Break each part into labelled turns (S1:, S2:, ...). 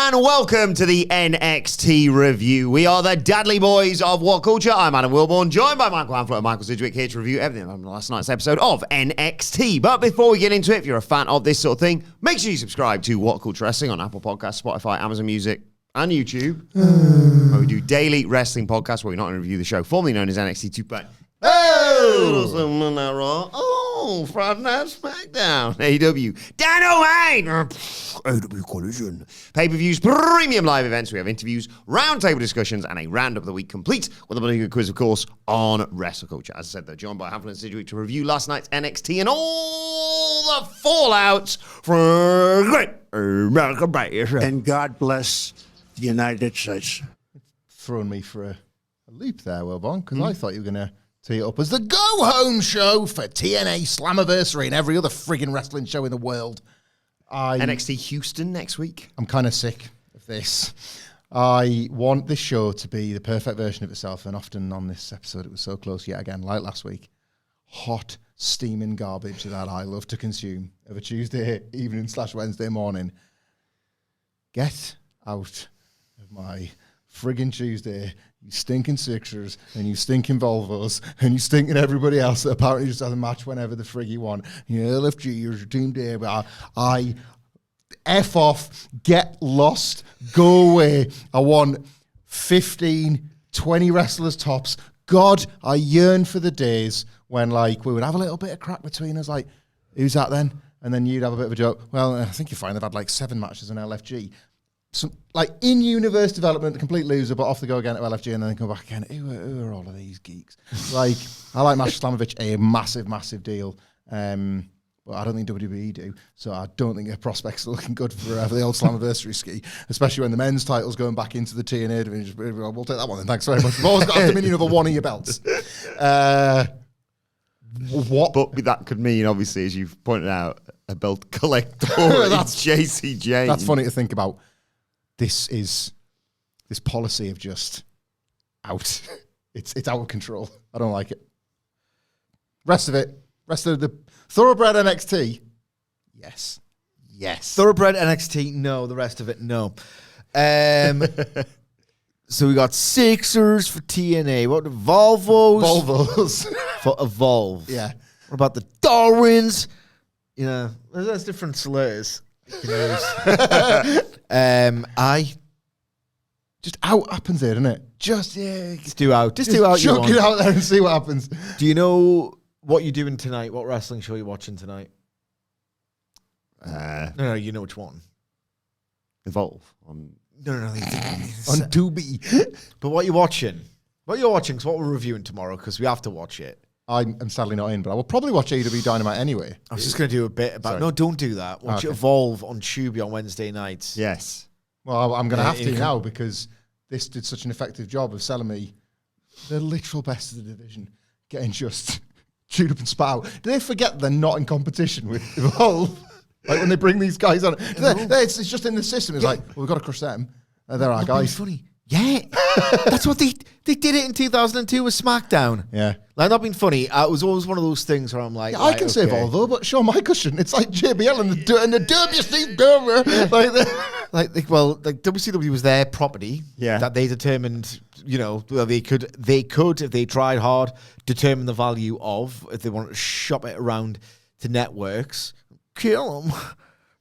S1: and welcome to the NXT review. We are the Dadley Boyz of What Culture. I'm Adam Wilborn, joined by Michael Hamflett and Michael Sidgwick, here to review everything on last night's episode of NXT. But before we get into it, if you're a fan of this sort of thing, make sure you subscribe to WhatCulture Wrestling on Apple Podcasts, Spotify, Amazon Music, and YouTube. Where we do daily wrestling podcasts where we not only review the show formerly known as NXT 2.0. Oh, Friday Night SmackDown, AEW, Dynamite, AEW Collision, pay-per-views, premium live events. We have interviews, roundtable discussions, and a round of the week complete with a big quiz, of course, on Wrestle Culture. As I said, they're joined by Hamflett and Sidgwick to review last night's NXT and all the fallouts from Great American Bash.
S2: And God bless the United States.
S3: Throwing me for a loop there, Wilborn, because I thought you were going to tee it up as the go-home show for TNA Slammiversary and every other friggin' wrestling show in the world.
S1: NXT Houston next week.
S3: I'm kind of sick of this. I want this show to be the perfect version of itself, and often on this episode it was so close yet again, like last week. Hot, steaming garbage that I love to consume of a Tuesday evening / Wednesday morning. Get out of my friggin' Tuesday, you stinking Sixers, and you stinking Volvos, and you stinking everybody else that apparently just has a match whenever the frig you want. You know, LFG, here's your team day, but I F off, get lost, go away. I want 15, 20 wrestlers tops. God, I yearn for the days when, like, we would have a little bit of crap between us, like, who's that then? And then you'd have a bit of a joke. Well, I think you'll find they've had, like, 7 matches in LFG. Some, like, in-universe development, a complete loser, but off they go again to LFG and then they come back again. Who are all of these geeks? Like, I like Masha Slamovich, a massive, massive deal. But I don't think WWE do, so I don't think their prospects are looking good for the old Slammiversary ski, especially when the men's title's going back into the TNA division. We'll take that one then, thanks very much. We've always got a dominion over one of your belts.
S1: What? But that could mean, obviously, as you've pointed out, a belt collector. That's JCJ.
S3: That's funny to think about. This policy of just out. It's out of control. I don't like it. Rest of the thoroughbred NXT. Yes.
S4: Thoroughbred NXT, no. The rest of it, no. So we got Sixers for TNA. What the Volvos for Evolve.
S3: Yeah.
S4: What about the Darwins? You know, there's different slurs.
S3: I just out happens there, isn't it? Just
S4: do out. Just do out.
S3: Chuck it out there and see what happens.
S4: Do you know what you're doing tonight? What wrestling show you're watching tonight? No, you know which one.
S1: Evolve on.
S4: No.
S3: On Tubi.
S4: But what you're watching? Because what we're reviewing tomorrow, because we have to watch it.
S3: I'm sadly not in, but I will probably watch AEW Dynamite anyway.
S4: I was just going to do a bit about... Sorry. No, don't do that. Watch it Evolve on Tubi on Wednesday nights.
S1: Yes.
S3: Well, I'm going to have to now because this did such an effective job of selling me the literal best of the division, getting just chewed up and spat out. Do they forget they're not in competition with Evolve? Like when they bring these guys on, it's just in the system. It's like, well, we've got to crush them. They're our guys.
S4: Funny. Yeah. That's what they did it in 2002 with SmackDown.
S3: Yeah.
S4: Like, not being funny. It was always one of those things where I'm like,
S3: yeah, I can say Evolve though, but Shawn Michaels shouldn't. It's like JBL and the WCW.
S4: like WCW was their property.
S1: Yeah.
S4: That they determined, they could, if they tried hard, determine the value of, if they wanted to shop it around to networks. Kill them.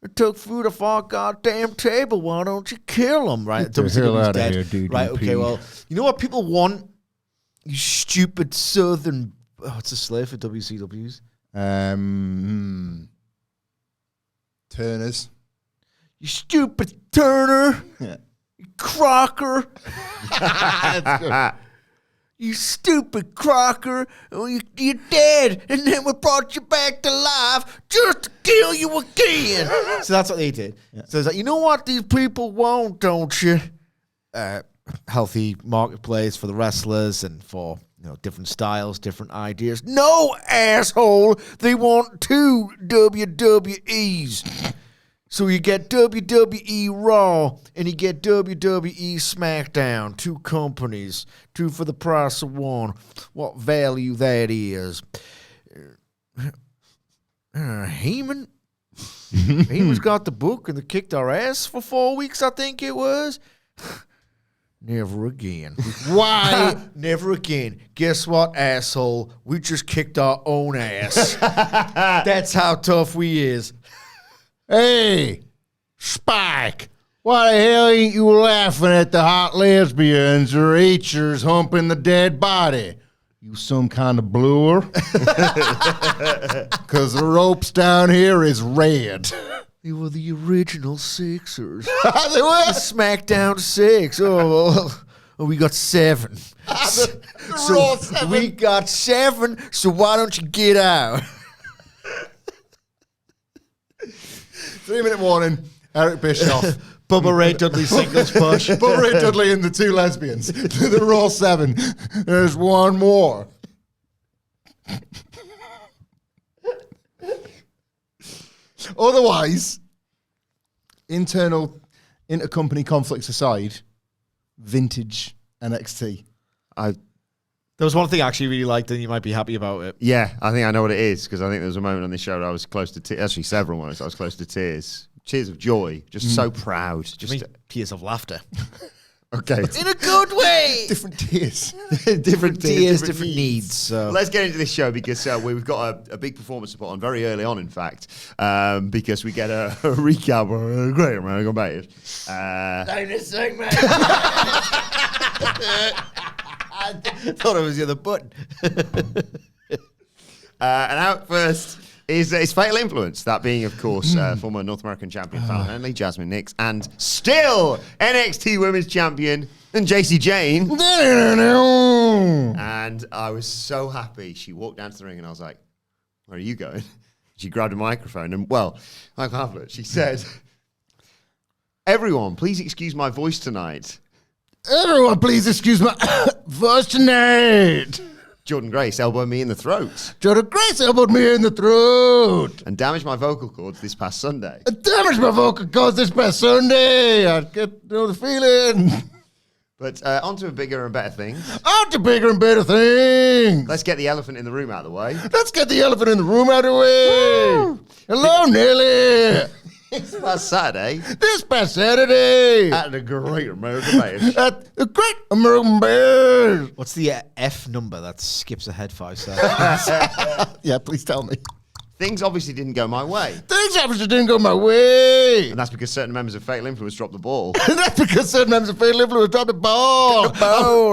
S4: It took food off our goddamn table. Why don't you kill them? Right? WCW's dead.
S3: Here, dude,
S4: right? Okay. Well, you know what people want? You stupid southern. Oh, it's a slave for WCWs.
S3: Turners.
S4: You stupid Turner.
S3: Yeah.
S4: You Crocker.
S3: That's good.
S4: You stupid Crocker. Oh, you're dead. And then we brought you back to life just to kill you again. So that's what they did. Yeah. So it's like, you know what these people want, don't you? Healthy marketplace for the wrestlers and for different styles, different ideas. No, asshole. They want 2 WWEs. So you get WWE Raw and you get WWE SmackDown. 2 companies. 2 for the price of 1. What value that is. Heyman? Beamer's got the book and they kicked our ass for 4 weeks, I think it was. Never again.
S3: Why?
S4: Never again. Guess what, asshole? We just kicked our own ass. That's how tough we is.
S3: Hey, Spike. Why the hell ain't you laughing at the hot lesbians or H'ers humping the dead body? You some kind of bluer? Because the ropes down here is red.
S4: They were the original Sixers.
S3: They were?
S4: SmackDown 6. Oh, we got 7.
S3: Raw 7.
S4: We got 7, so why don't you get out?
S3: 3-minute warning. Eric Bischoff.
S4: Bubba Ray Dudley singles push.
S3: Bubba Ray Dudley and the 2 lesbians. The Raw 7. There's one more. Otherwise, intercompany conflicts aside, vintage NXT.
S4: There was one thing I actually really liked, and you might be happy about it.
S1: Yeah, I think I know what it is, because I think there was a moment on this show that I was close to tears. Actually, several moments I was close to tears. Tears of joy. Just so proud. Just
S4: Tears of laughter.
S1: okay.
S4: In a good way.
S3: Different tears.
S1: different
S4: Tears, different needs. So.
S1: Let's get into this show, because we've got a big performance to put on very early on, in fact, because we get a recap of Great American Bash.
S4: This segment. I thought it was the other button.
S1: And out first is Fatal Influence, that being, of course, former North American champion Fallon Henley, Jasmine Nix, and still NXT Women's Champion and JC Jane. And I was so happy. She walked down to the ring and I was like, where are you going? She grabbed a microphone and, well, I can't have it. She said, everyone, please excuse my voice tonight.
S3: Everyone, please excuse my voice tonight.
S1: Jordynne Grace elbowed me in the throat.
S3: Jordynne Grace elbowed me in the throat.
S1: And damaged my vocal cords this past Sunday.
S3: I damaged my vocal cords this past Sunday. I get the feeling.
S1: But on to bigger and better things.
S3: On to bigger and better things.
S1: Let's get the elephant in the room out of the way.
S3: Let's get the elephant in the room out of the way. Woo. Hello, Nelly.
S1: This past Saturday.
S3: This past Saturday.
S1: At the Great American Bash.
S3: At the Great American Bash.
S4: What's the F number that skips ahead 5 seconds?
S3: Yeah, please tell me.
S1: Things obviously didn't go my way.
S3: Things obviously didn't go my way.
S1: And that's because certain members of Fatal Influence dropped the ball.
S3: And that's because certain members of Fatal Influence dropped the ball.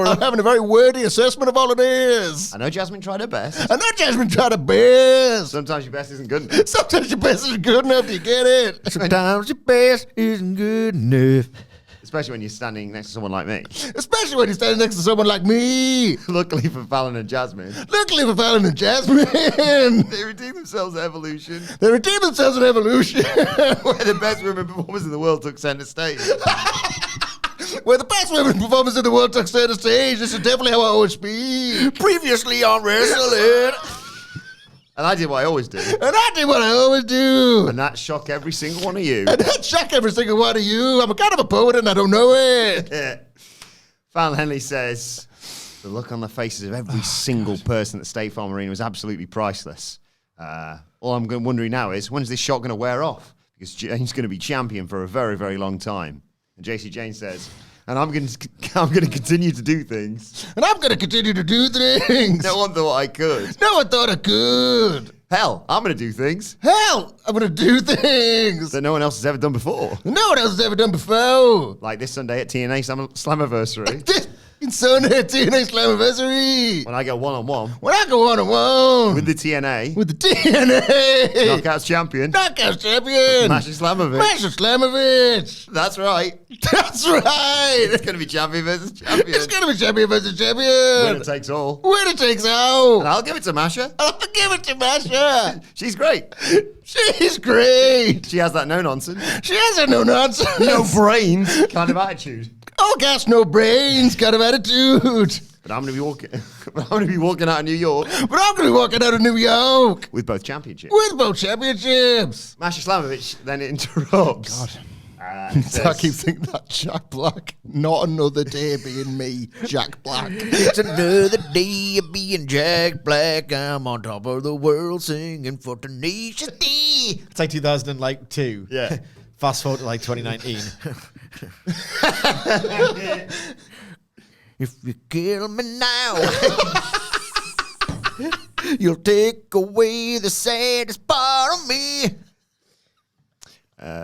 S3: I'm having a very wordy assessment of all of this.
S1: I know Jasmine tried her best.
S3: I know Jasmine tried her best.
S1: Sometimes your best isn't good enough.
S3: Sometimes your best isn't good enough. Do you get it?
S4: Sometimes your best isn't good enough.
S1: Especially when you're standing next to someone like me.
S3: Especially when you're standing next to someone like me.
S1: Luckily for Fallon and Jasmine.
S3: Luckily for Fallon and Jasmine.
S1: They redeemed themselves at Evolution.
S3: They redeemed themselves at Evolution.
S1: Where the best women performers in the world took center stage.
S3: Where the best women performers in the world took center stage. This is definitely how I always speak.
S4: Previously on Wrestling.
S1: And I did what I always do.
S3: And I did what I always do.
S1: And that shocked every single one of you.
S3: And that shocked every single one of you. I'm a kind of a poet and I don't know it.
S1: Fallon Henley says, the look on the faces of every single person at State Farm Arena was absolutely priceless. All I'm wondering now is, when's this shot going to wear off? Because Jane's going to be champion for a very, very long time. And JC Jane says, and I'm going to continue to do things.
S3: And I'm going to continue to do things.
S1: No one thought I could.
S3: No one thought I could.
S1: Hell, I'm going to do things.
S3: Hell, I'm going to do things
S1: that no one else has ever done before.
S3: No one else has ever done before.
S1: Like this Sunday at TNA Slammiversary.
S3: This Sunday at TNA Slammiversary.
S1: When I go one-on-one.
S3: When I go one-on-one.
S1: With the TNA.
S3: With the TNA.
S1: Knockouts champion.
S3: Knockouts champion.
S1: Masha Slamovich.
S3: Masha Slamovich.
S1: That's right.
S3: That's right.
S1: It's going to be champion versus champion.
S3: It's going to be champion versus champion.
S1: Winner takes all.
S3: Winner takes all.
S1: And I'll give it to Masha.
S3: I'll give it to Masha.
S1: She's great.
S3: She's great.
S1: She has that no-nonsense.
S3: She has a no-nonsense.
S1: No brains kind of attitude.
S3: Oh gosh, no brains kind of attitude.
S1: But I'm going to be walking out of New York.
S3: But I'm going to be walking out of New York.
S1: With both championships.
S3: With both championships.
S1: Masha Slamovich then interrupts.
S3: God. I keep thinking that Jack Black. Not another day being me, Jack Black.
S4: It's another day of being Jack Black. I'm on top of the world singing for tenacious D. me. It's like 2002.
S1: Yeah.
S4: Fast forward to like 2019. If you kill me now, you'll take away the saddest part of me.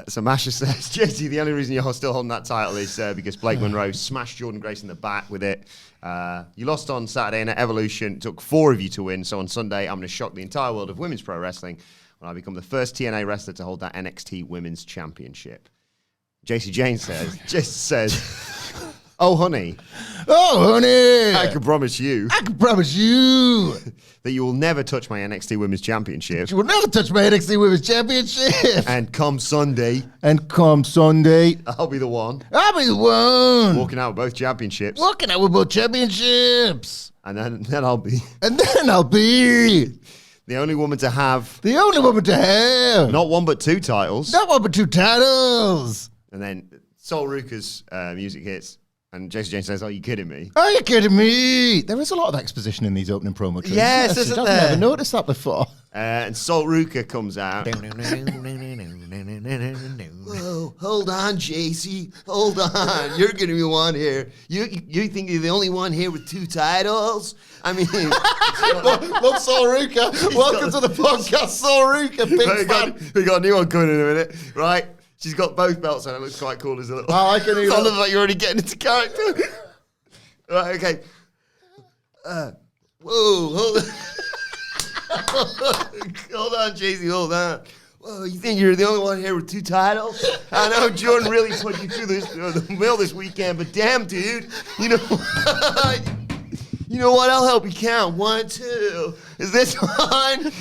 S1: So Masha says, Jesse, the only reason you're still holding that title is because Blake Monroe smashed Jordynne Grace in the back with it. You lost on Saturday in Evolution. It took 4 of you to win. So on Sunday, I'm going to shock the entire world of women's pro wrestling when I become the first TNA wrestler to hold that NXT Women's Championship. JC Jane says, oh, honey.
S3: Oh, honey.
S1: I can promise you that you will never touch my NXT Women's Championship.
S3: You will never touch my NXT Women's Championship.
S1: And come Sunday,
S3: I'll
S1: I'll be the one
S3: be the one
S1: walking out with both championships.
S3: walking out with both championships.
S1: And then I'll be
S3: The
S1: the only woman to have
S3: only woman to have
S1: not 1 but 2 titles.
S3: not one but 2 titles.
S1: And then Sol Ruka's music hits. And Jason James says, are you kidding me?
S3: Are you kidding me? There is a lot of exposition in these opening promo trailers.
S4: Yes, isn't
S3: I've
S4: there?
S3: never noticed that before.
S1: And Sol Ruka comes out. Whoa, hold on, JC. Hold on. You're going to be one here. You think you're the only one here with 2 titles? I mean...
S3: Love Sol Ruka. Welcome to the podcast, Sol Ruka. Big fan.
S1: We got a new one coming in a minute, right? She's got both belts on. It looks quite cool as a little...
S3: Oh, I can
S1: It looks like you're already getting into character. Right, okay. Whoa, hold on. Hold on, JC, hold on. Whoa, you think you're the only one here with 2 titles? I know Jordynne really put you through the mill this weekend, but damn, dude, you know what? You know what? I'll help you count. 1, 2. Is this one?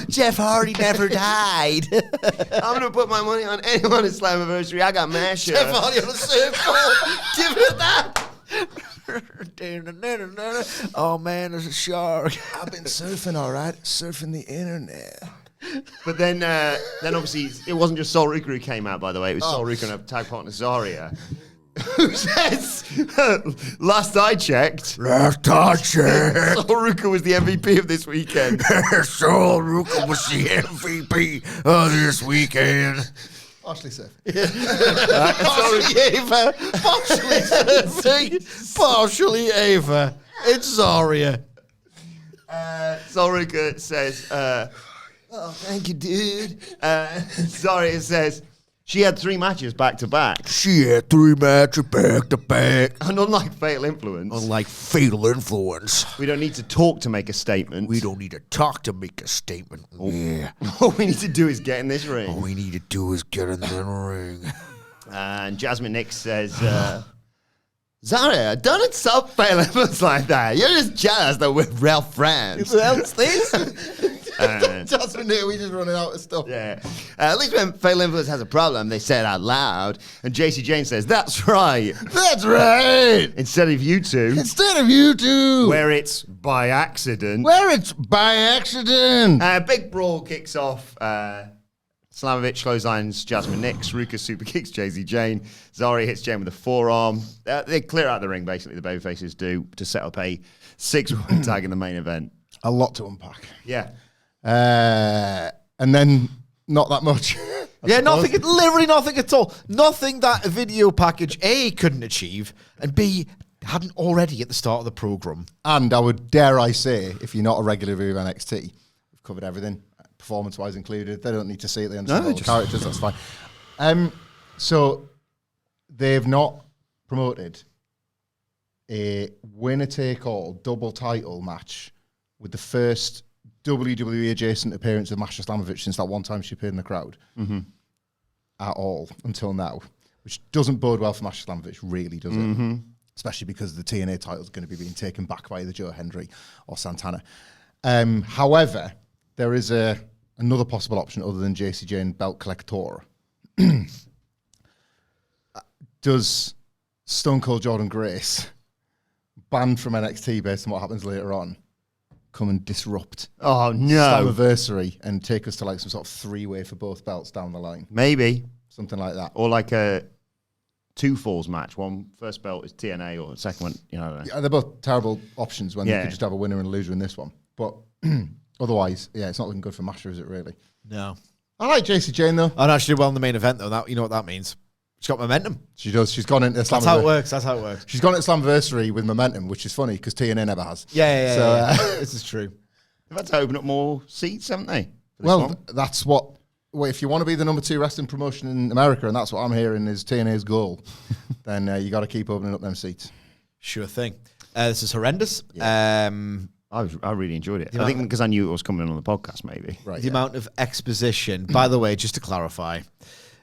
S4: Jeff Hardy never died.
S1: I'm going to put my money on anyone at Slammiversary. I got Masha.
S4: Jeff Hardy on the surfboard. Give it that. Oh man, there's a shark.
S3: I've been surfing, all right. Surfing the internet.
S1: But then obviously, it wasn't just Sol Ruka who came out, by the way. It was Sol Ruka and her tag partner, Zarya. Who says, last I checked, Sol Ruka was the MVP of this weekend.
S3: Sol Ruka was the MVP of this weekend. Partially safe.
S4: Partially Ava. Partially Sensei. Partially Ava. It's Zarya.
S1: Sol Ruka says, oh, thank you, dude. Zarya says, she had 3 matches back to back.
S3: She had 3 matches back to back.
S1: And unlike Fatal Influence,
S3: Unlike Fatal Influence,
S1: we don't need to talk to make a statement.
S3: we don't need to talk to make a statement. Yeah.
S1: All we need to do is get in this ring.
S3: All we need to do is get in the ring.
S1: And Jasmine Nix says, Zarya, don't insult Fatal Influence like that. You're just jealous that we're real friends.
S4: Who else this?
S3: Jasmine, we just running out of stuff.
S1: Yeah. At least when Fatal Influence has a problem, they say it out loud. And JC Jane says, that's right.
S3: That's right.
S1: Instead of you two,
S3: Instead of you two,
S1: where it's by accident.
S3: where it's by accident.
S1: Big brawl kicks off. Slamovich clotheslines Jasmine Nix. Ruka super kicks JC Jane. Zarya hits Jane with a forearm. They clear out the ring, basically, the babyfaces do, to set up a 6-woman tag in the main event.
S3: A lot to unpack.
S1: Yeah.
S3: And then not that much.
S4: Yeah, nothing, literally nothing at all. Nothing that a video package, A, couldn't achieve, and B, hadn't already at the start of the program.
S3: And I would dare I say, if you're not a regular viewer of NXT, we've covered everything, performance-wise included. They don't need to see it. They understand all the characters. That's fine. So they've not promoted a winner-take-all double title match with the first WWE adjacent appearance of Masha Slamovich since that one time she appeared in the crowd at all until now, which doesn't bode well for Masha Slamovich, really, does it? Especially because the TNA title is going to be being taken back by either Joe Hendry or Santana. However, there is another possible option other than JC Jane belt collector. Does Stone Cold Jordynne Grace, banned from NXT based on what happens later on, come and disrupt
S1: Oh, no.
S3: Slammiversary and take us to like some sort of 3-way for both belts down the line?
S1: Maybe.
S3: Something like that.
S1: Or like a 2 falls match. One first belt is TNA, or the second one, you know. I don't know.
S3: Yeah, they're both terrible options when you
S1: Yeah.
S3: could just have a winner and a loser in this one. But otherwise, yeah, it's not looking good for Masha, is it really?
S4: No.
S3: I like JC Jane, though.
S4: Oh, no, she did well in the main event, though. That, you know what that means. She's got momentum.
S3: She does. She's gone into
S4: That's how it works. That's how it works.
S3: She's gone into Slammiversary with momentum, which is funny because TNA never has.
S4: Yeah. This is true.
S1: They've had to open up more seats, haven't they?
S3: Well, that's what... Well, if you want to be the number 2 wrestling promotion in America, and that's what I'm hearing is TNA's goal, then you got to keep opening up them seats.
S4: Sure thing. This is horrendous.
S1: I really enjoyed it. I think because I knew it was coming on the podcast, maybe.
S3: Right.
S4: The amount of exposition. By the way, just to clarify,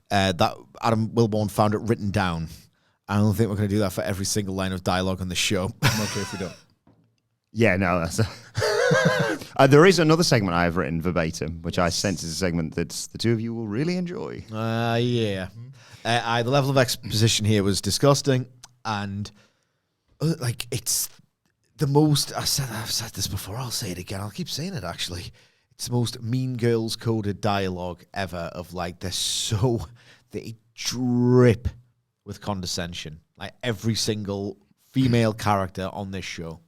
S4: that Adam Wilborn found it written down. I don't think we're going to do that for every single line of dialogue on the show.
S3: I'm okay if we don't.
S1: Yeah, no, that's... there is another segment I have written verbatim, which I sense is a segment that the two of you will really enjoy.
S4: Yeah. The level of exposition here was disgusting, and it's the most. I've said this before. I'll say it again. I'll keep saying it. Actually, it's the most Mean Girls coded dialogue ever. They drip with condescension. Like every single female character on this show,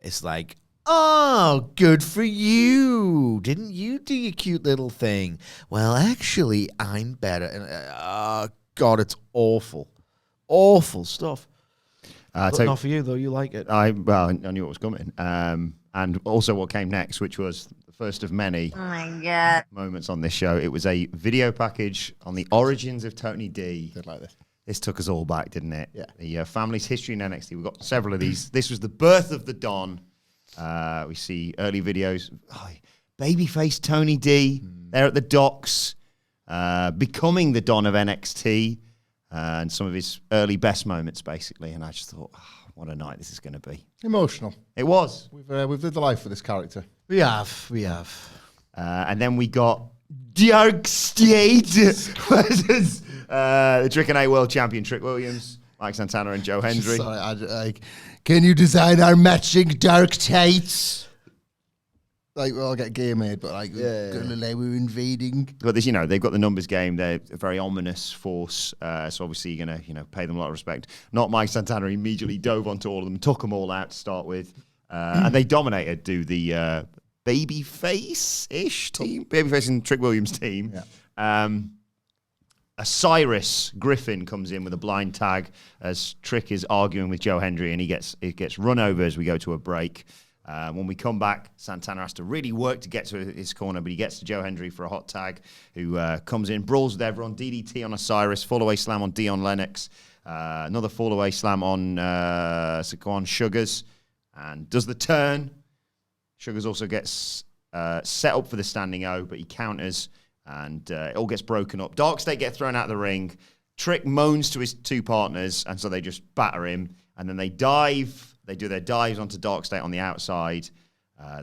S4: it's like, oh, good for you. Didn't you do your cute little thing? Well, actually, I'm better. And God, it's awful. Awful stuff. Not for you, though. You like it.
S1: I knew it was coming. And also what came next, which was the first of many moments on this show. It was a video package on the origins of Tony D.
S3: Did like this.
S1: This took us all back, didn't it?
S3: Yeah.
S1: The family's history in NXT. We've got several of these. This was the birth of the Don. We see early videos. Babyface Tony D. There at the docks, becoming the Don of NXT, and some of his early best moments, basically. And I just thought, what a night this is going to be.
S3: Emotional.
S1: It was.
S3: We've lived a life with this character.
S4: We have.
S1: And then we got Dark State versus the Trick and A World Champion Trick Williams, Mike Santana, and Joe Hendry.
S3: Sorry, can you design our matching dark tights? We'll all get gear made, but we're invading.
S1: But this, they've got the numbers game. They're a very ominous force. So obviously you're going to, pay them a lot of respect. Not Mike Santana immediately dove onto all of them, took them all out to start with. And they dominated, the Babyface-ish team. Babyface and Trick Williams team.
S3: Yeah.
S1: Cyrus Griffin comes in with a blind tag as Trick is arguing with Joe Hendry, and he gets run over as we go to a break. When we come back, Santana has to really work to get to his corner, but he gets to Joe Hendry for a hot tag, who comes in, brawls with everyone, DDT on Osiris, fall-away slam on Dion Lennox, another fall-away slam on Saquon Sugars, and does the turn. Sugars also gets set up for the standing O, but he counters, and it all gets broken up. Dark State get thrown out of the ring. Trick moans to his two partners, and so they just batter him, and then they dive. They do their dives onto Dark State on the outside.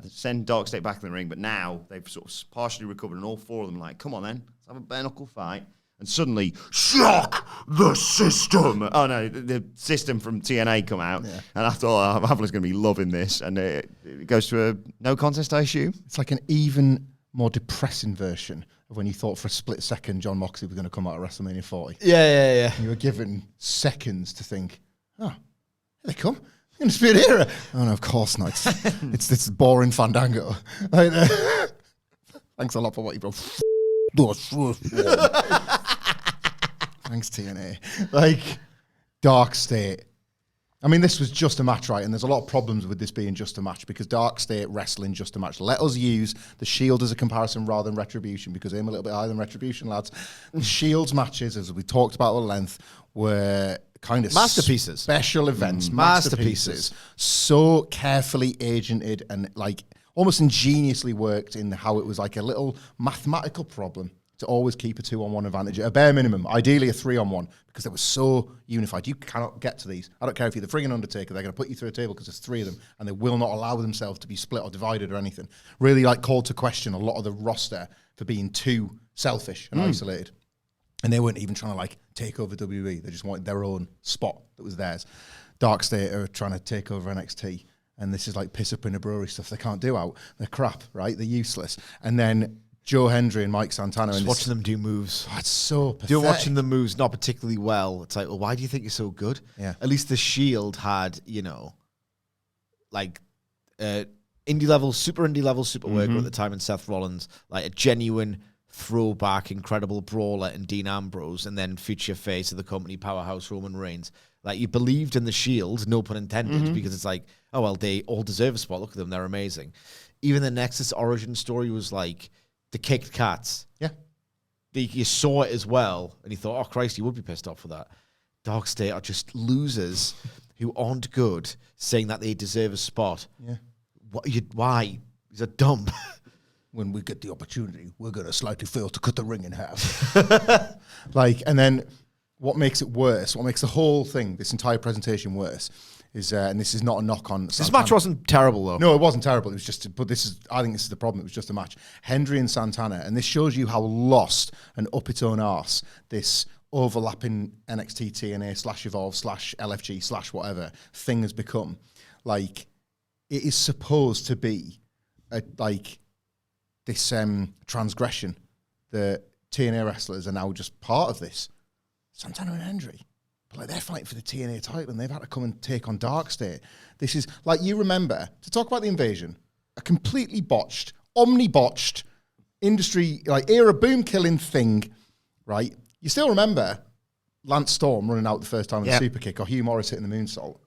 S1: They send Dark State back in the ring, but now they've sort of partially recovered, and all four of them are like, come on then, let's have a bare-knuckle fight. And suddenly, shock the system. Oh no, the system from TNA come out, and I thought, Havla's going to be loving this, and it goes to a no contest, I assume.
S3: It's like an even more depressing version of when you thought for a split second John Moxley was going to come out of WrestleMania 40.
S4: Yeah.
S3: And you were given seconds to think, oh, here they come. In the Spirit Era. Oh no, of course not. It's this boring Fandango. Thanks a lot for what you brought. Thanks, TNA. Dark State. I mean, this was just a match, right? And there's a lot of problems with this being just a match because Dark State wrestling just a match. Let us use the Shield as a comparison rather than Retribution because I'm a little bit higher than Retribution, lads. The Shield's matches, as we talked about at length, were kind of
S4: masterpieces,
S3: special events, masterpieces, so carefully agented and almost ingeniously worked in how it was like a little mathematical problem to always keep a 2-on-1 advantage at a bare minimum, ideally a 3-on-1 because they were so unified. You cannot get to these. I don't care if you're the friggin' Undertaker, they're going to put you through a table because there's 3 of them and they will not allow themselves to be split or divided or anything. Really called to question a lot of the roster for being too selfish and isolated. And they weren't even trying to take over WWE. They just wanted their own spot that was theirs. Dark State are trying to take over NXT. And this is piss up in a brewery stuff they can't do out. They're crap, right? They're useless. And then Joe Hendry and Mike Santana.
S4: Just watching them do moves.
S3: Oh, it's so pathetic.
S4: You're watching them moves not particularly well. It's like, well, why do you think you're so good?
S3: Yeah.
S4: At least the Shield had, indie level, super worker at the time, and Seth Rollins, a genuine throwback, incredible brawler in Dean Ambrose, and then future face of the company powerhouse Roman Reigns. Like, you believed in the Shield, no pun intended, because it's like, oh, well, they all deserve a spot. Look at them. They're amazing. Even the Nexus origin story was like the kicked cats.
S3: Yeah.
S4: You saw it as well, and you thought, oh, Christ, you would be pissed off for that. Dark State are just losers who aren't good, saying that they deserve a spot.
S3: Yeah.
S4: Why? These are dumb.
S3: When we get the opportunity, we're going to slightly fail to cut the ring in half. And then what makes it worse, what makes the whole thing, this entire presentation worse, is, and this is not a knock on
S4: This match wasn't terrible, though.
S3: No, it wasn't terrible. It was just, I think this is the problem. It was just a match. Hendry and Santana, and this shows you how lost and up its own arse this overlapping NXT TNA / Evolve / LFG / whatever thing has become. Like, it is supposed to be this transgression. The TNA wrestlers are now just part of this. Santana and Hendry, but like, they're fighting for the TNA title and they've had to come and take on Dark State. This is, like, you remember, to talk about the invasion, a completely botched, omni-botched industry, like, era boom-killing thing, right? You still remember Lance Storm running out the first time with a super kick, or Hugh Morris hitting the moonsault.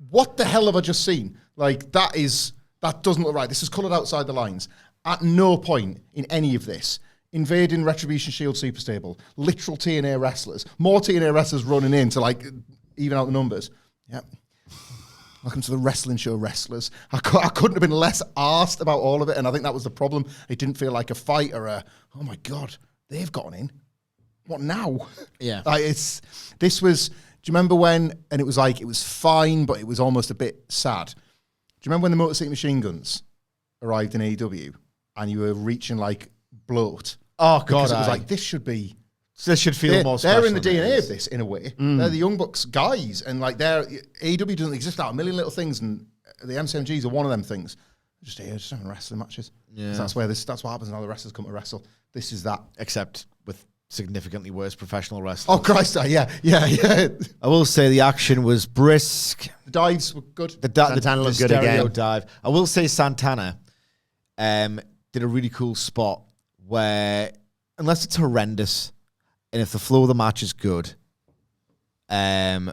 S3: What the hell have I just seen? Like, that doesn't look right. This is coloured outside the lines. At no point in any of this, invading Retribution Shield Super Stable, literal TNA wrestlers, more TNA wrestlers running in to, like, even out the numbers. Yep. Welcome to the wrestling show, wrestlers. I couldn't have been less arsed about all of it, and I think that was the problem. It didn't feel like a fight or a, oh my God, they've gotten in. What now?
S4: Yeah.
S3: This was, do you remember when, and it was like, it was fine, but it was almost a bit sad. Do you remember when the Motor City Machine Guns arrived in AEW and you were reaching like bloat?
S4: Oh, God.
S3: Because it was like, this should feel
S4: more special.
S3: They're in the DNA of this, in a way. They're the Young Bucks guys, and like AEW doesn't exist without a million little things, and the MCMGs are one of them things. Just having wrestling matches. Yeah. That's what happens when all the wrestlers come to wrestle. This is that.
S4: Except with significantly worse professional wrestlers.
S3: Oh, Christ, yeah.
S4: I will say the action was brisk.
S3: The dives were good.
S4: Santana looked good again. Dive. I will say Santana did a really cool spot where, unless it's horrendous, and if the flow of the match is good, I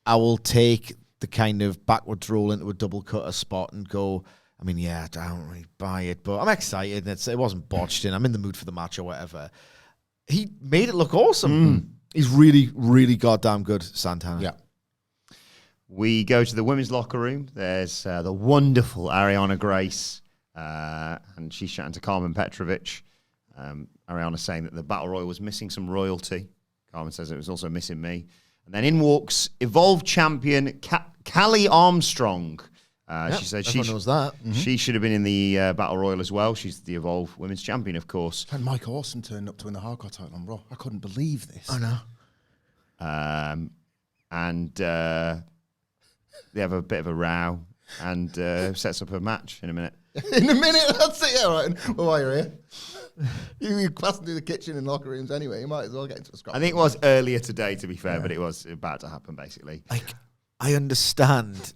S4: will take the kind of backwards roll into a double cutter spot and go, I mean, yeah, I don't really buy it, but I'm excited. It wasn't botched in. I'm in the mood for the match or whatever. He made it look awesome. He's really, really goddamn good, Santana.
S3: Yeah.
S1: We go to the women's locker room. There's the wonderful Ariana Grace, and she's chatting to Carmen Petrovich. Ariana's saying that the Battle Royal was missing some royalty. Carmen says it was also missing me. And then in walks Evolve champion Callie Armstrong. She said
S4: everyone knows that.
S1: She should have been in the Battle Royal as well. She's the Evolve Women's Champion, of course.
S3: And Mike Awesome turned up to win the hardcore title on Raw. I couldn't believe this.
S4: I know.
S1: And they have a bit of a row and sets up a match in a minute.
S3: In a minute, that's it. Yeah, right. Well, while you're here, you're passing through the kitchen and locker rooms anyway. You might as well get into a scrap.
S1: I think it was earlier today, to be fair, but it was about to happen, basically.
S4: Like, I understand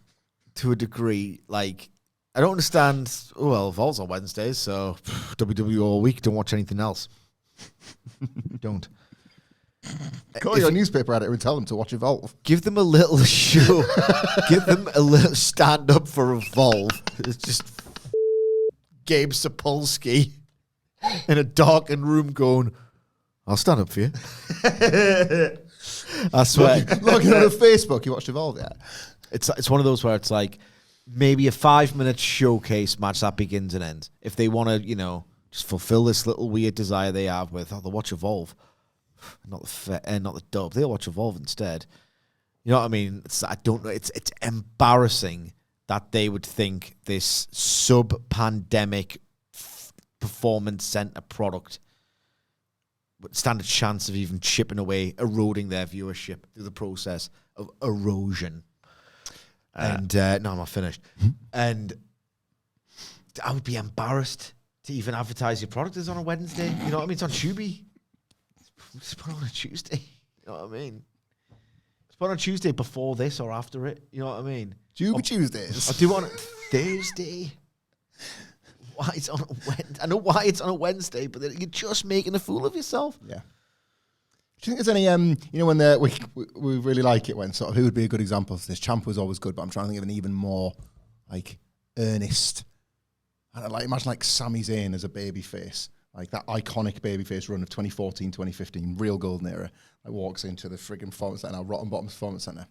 S4: to a degree. Like, I don't understand. Well, Evolve's on Wednesdays, so WWE all week. Don't watch anything else. Don't.
S3: Call your newspaper editor and tell them to watch Evolve.
S4: Give them a little show. Give them a little stand up for Evolve. It's just Gabe Sapolsky in a darkened room going, I'll stand up for you. I swear.
S3: Logging on Facebook, you watched Evolve yet?
S4: It's one of those where it's like maybe a 5-minute showcase match that begins and ends. If they want to, just fulfill this little weird desire they have with, they'll watch Evolve. Not the dub. They'll watch Evolve instead. You know what I mean? I don't know. It's embarrassing that they would think this sub-pandemic performance center product would stand a chance of even chipping away, eroding their viewership through the process of erosion. And no, I'm not finished. And I would be embarrassed to even advertise your product as on a Wednesday. You know what I mean? It's on Tubi. Just put it on a Tuesday. You know what I mean? Just put it on Tuesday before this or after it. You know what I mean?
S3: Tuesdays.
S4: I do want it Thursday. why it's on a Wednesday. I know why it's on a Wednesday, but you're just making a fool of yourself.
S3: Yeah. Do you think there's any, you know, when we really like it when sort of, who would be a good example of this? Ciampa was always good, but I'm trying to think of an even more, like, earnest. And like, imagine, like, Sami Zayn as a babyface. Like, that iconic babyface run of 2014, 2015, real golden era. Like, walks into the friggin' performance centre, Rotten Bottoms Performance Centre.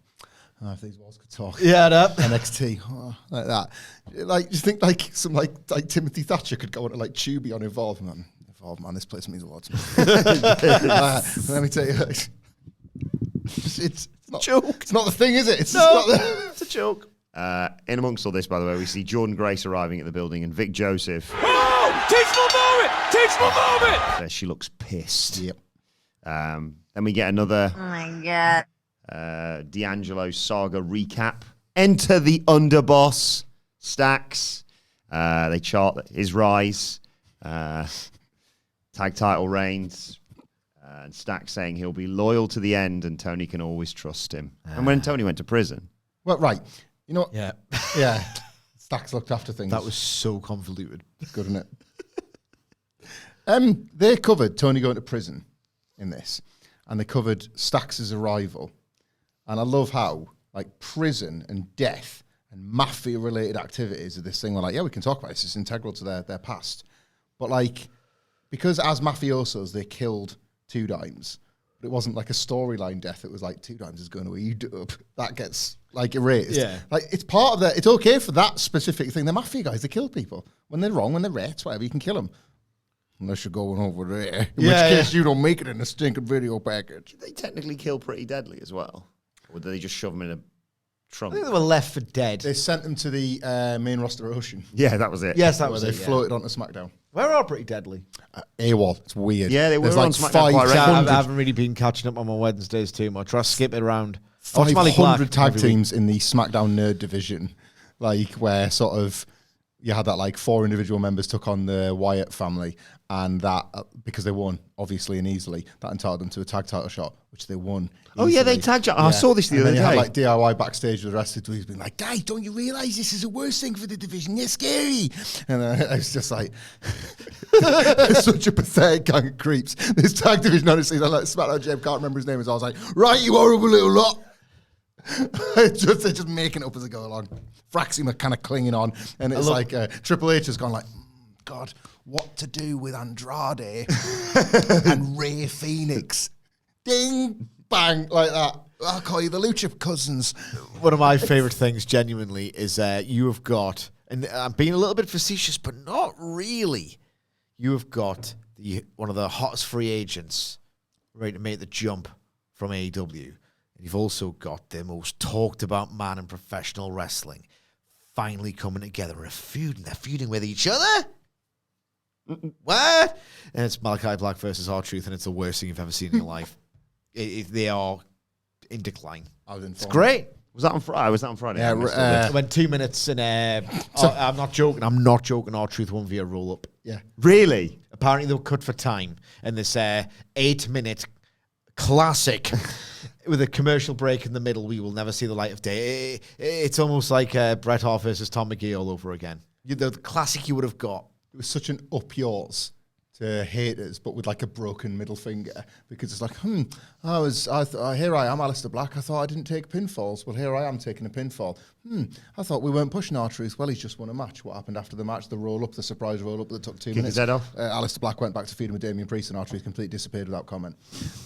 S3: Oh, if these walls could talk.
S4: Yeah, no.
S3: NXT, like that. Like, you think, like, some, like Timothy Thatcher could go on to, like, Tubi on Evolve, man. Man, this place means a lot to me. Let me tell you, it's not a joke. It's not the thing, is it? It's
S4: it's a joke.
S1: In amongst all this, by the way, we see Jordynne Grace arriving at the building and Vic Joseph.
S5: Oh! Teachable moment!
S1: She looks pissed.
S3: Yep.
S1: Then we get another
S6: Oh my God.
S1: D'Angelo saga recap. Enter the underboss, Stacks. They chart his rise. Tag title reigns, and Stack saying he'll be loyal to the end and Tony can always trust him. And when Tony went to prison.
S3: Well, right. You know what?
S4: Yeah.
S3: Yeah. Stacks looked after things.
S4: That was so convoluted.
S3: good, isn't it? They covered Tony going to prison in this, and they covered Stacks' arrival. And I love how, like, prison and death and mafia-related activities are this thing where, like, yeah, we can talk about this. It's integral to their past. But, like, because as mafiosos, they killed Two Dimes, but it wasn't like a storyline death. It was like, Two Dimes is going to eat up. That gets, like, erased. Yeah. Like, it's part of it's okay for that specific thing. They're mafia guys. They kill people. When they're wrong, when they're rats, whatever, you can kill them. Unless you're going over there. In which case, you don't make it in a stinking video package.
S1: Did they technically kill Pretty Deadly as well? Or did they just shove him in a trunk?
S4: I think they were left for dead.
S3: They sent them to the main roster ocean.
S1: Yeah, that was it.
S4: Yes, that
S3: where
S4: was
S3: they
S4: it.
S3: floated onto SmackDown.
S4: Where are Pretty Deadly?
S3: AWOL. It's weird.
S1: Yeah, they were
S3: There's
S1: on
S3: like
S1: SmackDown quite
S4: I haven't really been catching up on my Wednesdays too much. I skip it around.
S3: 500 tag teams in the SmackDown Nerd division, like where sort of you had that like 4 individual members took on the Wyatt family, and that because they won obviously and easily, that entitled them to a tag title shot, which they won.
S1: Oh yeah, they tagged. I saw this the other day.
S3: Had like DIY backstage with the rest of the tweets being like, "Guys, don't you realise this is the worst thing for the division? They're scary." And I was just like, "It's such a pathetic gang of creeps." This tag division, honestly, like SmackDown Jim can't remember his name. So I was like, "Right, you horrible little lot." They're just making it up as they go along. Fraxima kind of clinging on, and it's like Triple H has gone like, God, what to do with Andrade and Rey Fenix? Ding, bang, like that. I'll call you the Lucha Cousins.
S4: One of my favourite things, genuinely, is you have got, and I'm being a little bit facetious, but not really. You have got one of the hottest free agents ready to make the jump from AEW. And you've also got the most talked about man in professional wrestling finally coming together in a feud, and they're feuding with each other. What? And it's Malachi Black versus R-Truth, and it's the worst thing you've ever seen in your life. They are in decline. It's great.
S1: Was that on Friday? Was that on Friday?
S4: Yeah, went 2 minutes, and I'm not joking. R-Truth won via roll up.
S3: Yeah,
S1: really.
S4: Apparently they were cut for time, and this 8-minute classic. With a commercial break in the middle, we will never see the light of day. It's almost like Bret Hart versus Tom McGee all over again. The classic you would have got.
S3: It was such an up yours to haters, but with like a broken middle finger, because it's like, here I am, Aleister Black. I thought I didn't take pinfalls. Well, here I am taking a pinfall. I thought we weren't pushing R-Truth. Well, he's just won a match. What happened after the match? The roll up, the surprise roll up that took 2 minutes.
S1: His head off.
S3: Aleister Black went back to feuding with Damian Priest, and R-Truth completely disappeared without comment.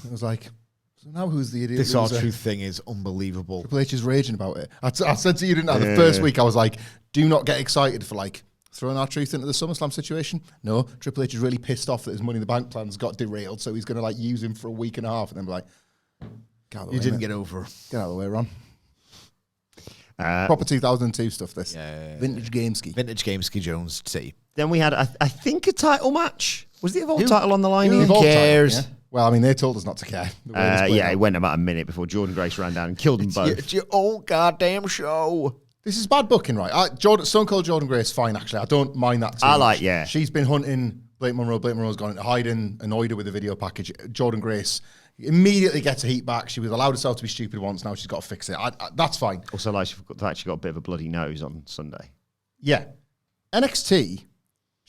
S3: It was like, so now who's the idiot?
S4: This R-Truth thing is unbelievable.
S3: Triple H is raging about it. I said to you, didn't I? The first week I was like, do not get excited for like throwing R-Truth into the SummerSlam situation. No, Triple H is really pissed off that his Money in the Bank plans got derailed, so he's going to like use him for a week and a half, and then be like,
S4: you didn't get over.
S3: Get out of the way, Ron. Proper 2002 stuff, this.
S4: Yeah.
S3: Vintage Gameski.
S4: Vintage Gameski Jones T.
S1: Then we had, I think, a title match. Was the Evolve title on the line?
S4: Who cares?
S3: Title, yeah? Well, I mean, they told us not to care.
S1: It went about a minute before Jordynne Grace ran down and killed them both.
S4: It's your own goddamn show.
S3: This is bad booking, right? Stone Cold Jordynne Grace, fine, actually. I don't mind that too much. She's been hunting Blake Monroe. Blake Monroe's gone into hiding, annoyed her with the video package. Jordynne Grace immediately gets a heat back. She was allowed herself to be stupid once. Now she's got to fix it. That's fine.
S1: Also, like, she actually got a bit of a bloody nose on Sunday.
S3: Yeah. NXT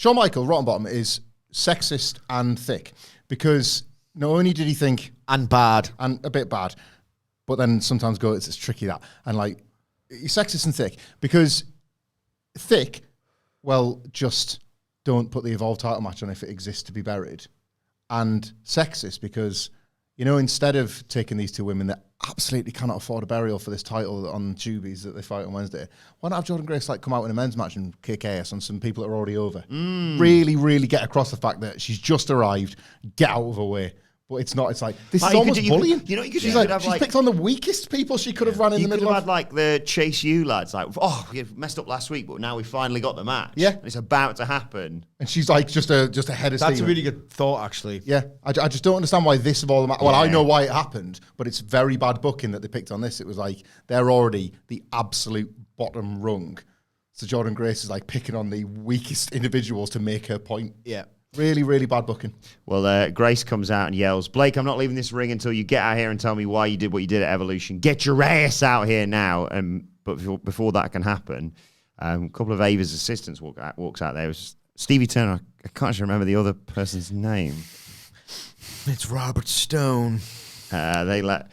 S3: Shawn Michaels, rotten bottom, is sexist and thick because not only did he think
S4: And bad.
S3: and a bit bad, but then sometimes it's tricky that and like he's sexist and thick because thick, well, just don't put the Evolve title match on if it exists to be buried, and sexist because instead of taking these two women that absolutely cannot afford a burial for this title on Jubies that they fight on Wednesday, why not have Jordynne Grace come out in a men's match and kick ass on some people that are already over? Really, really get across the fact that she's just arrived, get out of her way. But it's not. It's like this is almost bullying. She's picked on the weakest people she could have run in the middle of.
S1: You could have had the Chase U lads, we messed up last week, but now we finally got the match.
S3: Yeah,
S1: and it's about to happen.
S3: And she's just a head of steam.
S4: That's a really good thought, actually.
S3: Yeah, I just don't understand why this of all the matches. Well, I know why it happened, but it's very bad booking that they picked on this. It was they're already the absolute bottom rung, so Jordynne Grace is picking on the weakest individuals to make her point.
S4: Yeah.
S3: Really, really bad booking.
S1: Well, Grace comes out and yells, Blake, I'm not leaving this ring until you get out here and tell me why you did what you did at Evolution. Get your ass out here now. But before that can happen, a couple of Ava's assistants walks out there. It was Stevie Turner. I can't actually remember the other person's name.
S4: It's Robert Stone.
S1: They let...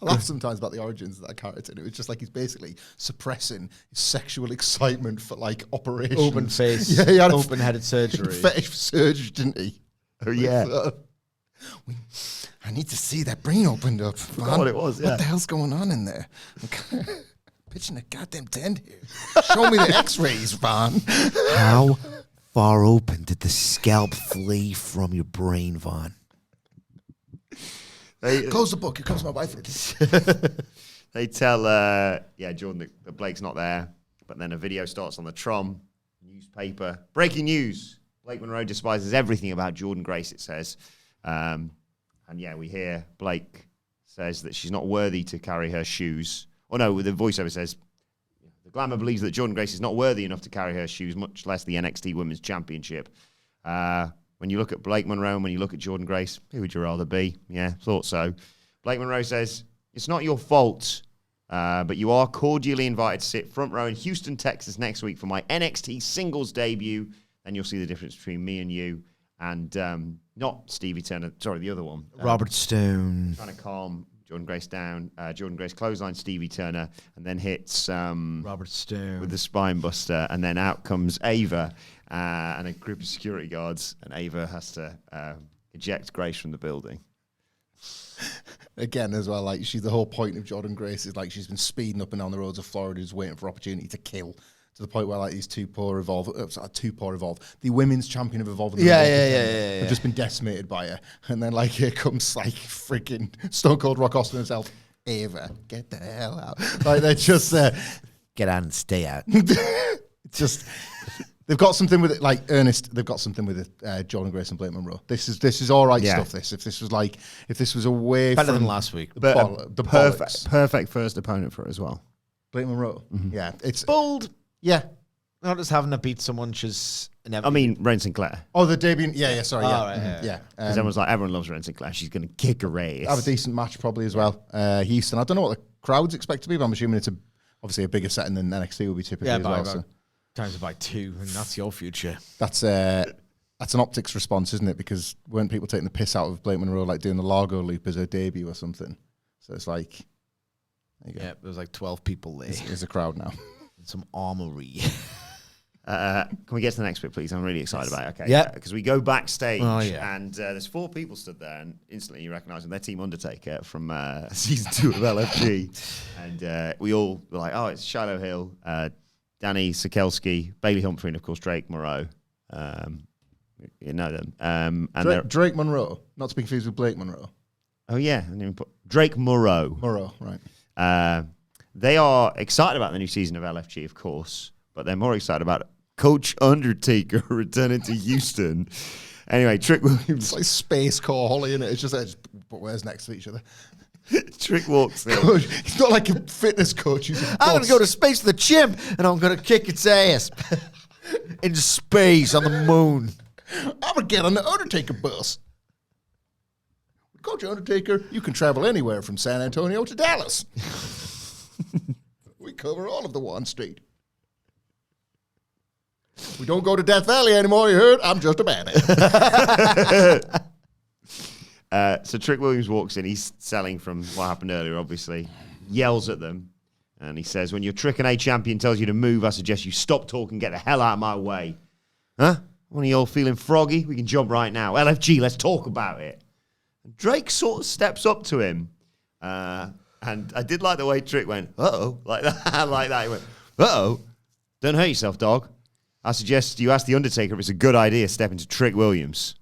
S3: I laugh sometimes about the origins of that character. And it was just he's basically suppressing his sexual excitement for operations.
S4: Open face.
S3: Yeah, he had
S4: open-headed surgery.
S3: Fetish for surgery, didn't he?
S1: Oh, yeah.
S3: I need to see that brain opened up.
S1: Forgot what it was, yeah.
S3: What the hell's going on in there? I'm pitching a goddamn tent here. Show me the x-rays, Vaughn.
S4: How far open did the scalp flee from your brain, Vaughn?
S3: Close the book. Here comes my wife.
S1: They tell, Jordynne that Blake's not there. But then a video starts on the Trom newspaper. Breaking news. Blake Monroe despises everything about Jordynne Grace, it says. We hear Blake says that she's not worthy to carry her shoes. Oh, no, the voiceover says, the Glamour believes that Jordynne Grace is not worthy enough to carry her shoes, much less the NXT Women's Championship. When you look at Blake Monroe and when you look at Jordynne Grace, who would you rather be? Yeah, thought so. Blake Monroe says, it's not your fault, but you are cordially invited to sit front row in Houston, Texas next week for my NXT singles debut. Then you'll see the difference between me and you and not Stevie Turner. Sorry, the other one.
S4: Robert Stone.
S1: Trying to calm Jordynne Grace down. Jordynne Grace clothesline Stevie Turner and then hits
S4: Robert Stone
S1: with the spine buster. And then out comes Ava and a group of security guards. And Ava has to eject Grace from the building.
S3: Again, as well, she's the whole point of Jordynne Grace is she's been speeding up and down the roads of Florida, just waiting for opportunity to kill. To the point where these two poor Evolve, the women's champion of Evolve, have just been decimated by her, and then here comes freaking Stone Cold Rock Austin himself, Ava, get the hell out! They're just
S4: get out and stay out.
S3: It's just they've got something with it, Ernest. They've got something with it. Jordynne Grace and Blake Monroe. This is all right stuff. If this was away
S4: better
S3: from
S4: than last week,
S3: the
S1: perfect first opponent for it as well.
S3: Blake Monroe.
S1: Mm-hmm.
S3: Yeah, it's
S4: bold.
S3: Yeah.
S4: Not just having to beat someone she's never.
S1: I mean, Ren Sinclair.
S3: Oh, the debut. Sorry.
S4: Oh, right,
S3: yeah.
S1: Everyone's everyone loves Ren Sinclair. She's going to kick her ass.
S3: Have a decent match probably as well. Houston. I don't know what the crowds expect to be, but I'm assuming it's obviously a bigger setting than NXT will be typically as well. So.
S4: Times by 2, and that's your future.
S3: That's an optics response, isn't it? Because weren't people taking the piss out of Blake Monroe, doing the Largo loop as her debut or something? So it's there you go.
S4: Yeah, there's 12 people there.
S3: There's a crowd now.
S4: Some armory.
S1: Can we get to the next bit, please? I'm really excited about it. Okay.
S4: Yeah.
S1: Because we go backstage, and there's 4 people stood there, and instantly you recognise them. They're Team Undertaker from season 2 of LFG. And we all were like, oh, it's Shiloh Hill, Danny Sikelski, Bailey Humphrey, and of course Drake Monroe. You know them. And
S3: Drake Monroe, not to be confused with Blake Monroe.
S1: Oh, yeah. I didn't even put Drake Monroe.
S3: Monroe, right.
S1: They are excited about the new season of LFG, of course, but they're more excited about Coach Undertaker returning to Houston. Anyway, Trick Williams.
S3: It's like Space Core Holly, isn't it? It's just put where's next to each other.
S1: Trick walks in.
S3: Coach, he's not like a fitness coach.
S4: I'm going to go to space with a chimp, and I'm going to kick its ass into space on the moon.
S3: I'm going to get on the Undertaker bus. Coach Undertaker, you can travel anywhere from San Antonio to Dallas. We cover all of the one state. We don't go to Death Valley anymore, you heard? I'm just a badass.
S1: So Trick Williams walks in. He's selling from what happened earlier, obviously. Yells at them. And he says, when your Trick and A champion tells you to move, I suggest you stop talking, get the hell out of my way. Huh? One of you all feeling froggy? We can jump right now. LFG, let's talk about it. And Drake sort of steps up to him. And I did like the way Trick went, uh-oh, like that. Like that. He went, uh-oh. Don't hurt yourself, dog. I suggest you ask the Undertaker if it's a good idea stepping to Trick Williams.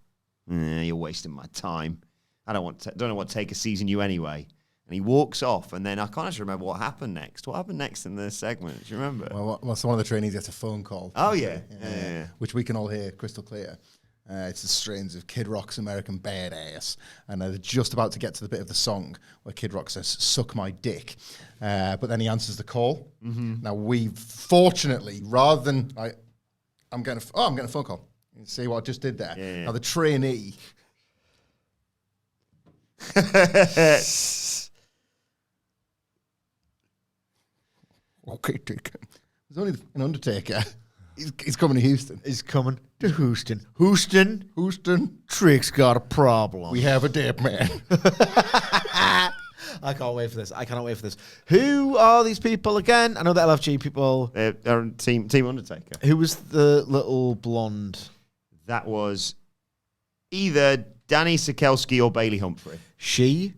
S1: You're wasting my time. I don't know what Taker sees in you anyway. And he walks off, and then I can't actually remember what happened next. What happened next in the segment? Do you remember?
S3: Well, so one of the trainees gets a phone call.
S1: Oh, yeah.
S3: Which we can all hear crystal clear. It's the strains of Kid Rock's American Badass. And they're just about to get to the bit of the song where Kid Rock says, suck my dick. But then he answers the call. Mm-hmm. Now, we fortunately, rather than... I'm getting a phone call. You see what I just did there? Yeah. Now, the trainee... Okay, Taker. There's only an Undertaker. He's coming to Houston.
S4: He's coming to Houston. Houston. Trick's got a problem.
S3: We have a dead man.
S4: I can't wait for this. I cannot wait for this. Who are these people again? I know the LFG people.
S1: They're Team Undertaker.
S4: Who was the little blonde?
S1: That was either Danny Sikelski or Bailey Humphrey.
S4: She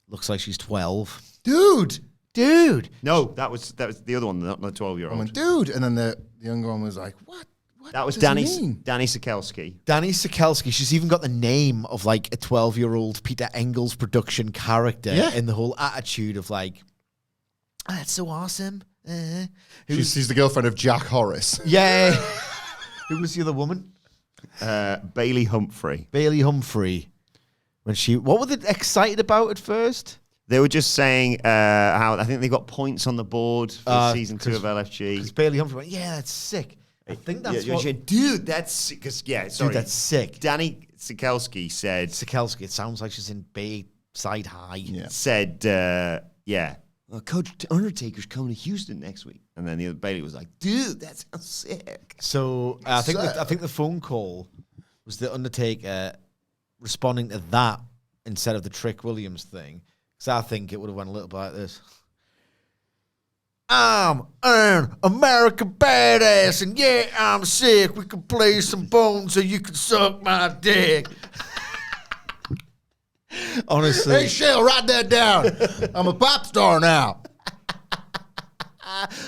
S4: looks like she's 12.
S3: Dude.
S1: No, that was the other one, not the 12-year-old.
S3: I went, dude. And then the younger one was like, what?
S1: That was Danny Sikelski.
S4: Danny Sikelski. She's even got the name of like a 12-year-old Peter Engels production character in the whole attitude of like, oh, that's so awesome.
S3: She's the girlfriend of Jack Horace.
S4: Yeah. Who was the other woman?
S1: Bailey Humphrey.
S4: What were they excited about at first?
S1: They were just saying how I think they got points on the board for season 2 of LFG.
S4: Because Bailey Humphrey went, yeah, that's sick. I think that's
S1: dude, that's sick.
S4: Dude, that's sick.
S1: Danny Sikelski said...
S4: Sikelski, it sounds like she's in Bayside High. Yeah.
S1: Said, well, Coach Undertaker's coming to Houston next week. And then the other Bailey was like, dude, that sounds sick.
S4: So I think the phone call was the Undertaker responding to that instead of the Trick Williams thing. Because I think it would have went a little bit like this. I'm an American badass, and yeah, I'm sick. We can play some bones so you can suck my dick. Honestly.
S3: Hey, Shell, write that down. I'm a pop star now.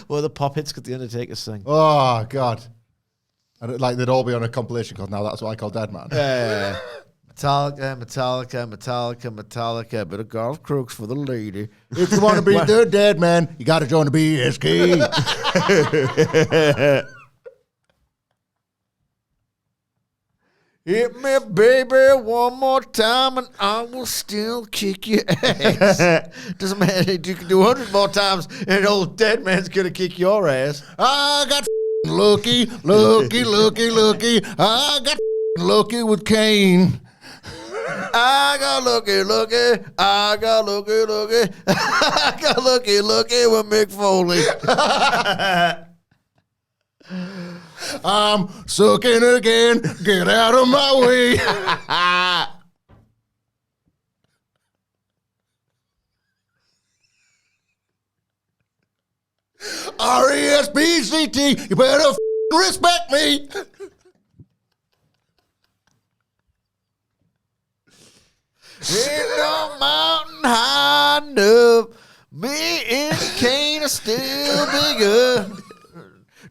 S4: Well, the pop hits could the Undertaker sing.
S3: Oh, God. Like they'd all be on a compilation called Now That's What I Call Dead Man.
S4: Yeah. Metallica, bit of golf crooks for the lady.
S3: If you want to be the dead man, you got to join the BSK.
S4: Hit me, baby, one more time, and I will still kick your ass. Doesn't matter. You can do 100 more times, and old dead man's going to kick your ass.
S3: I got lucky. I got lucky with Kane.
S4: I got lucky. I got lucky with Mick Foley.
S3: I'm sucking again. Get out of my way. R-E-S-P-C-T. You better respect me.
S4: Ain't no mountain high enough. Me and Kane are still bigger.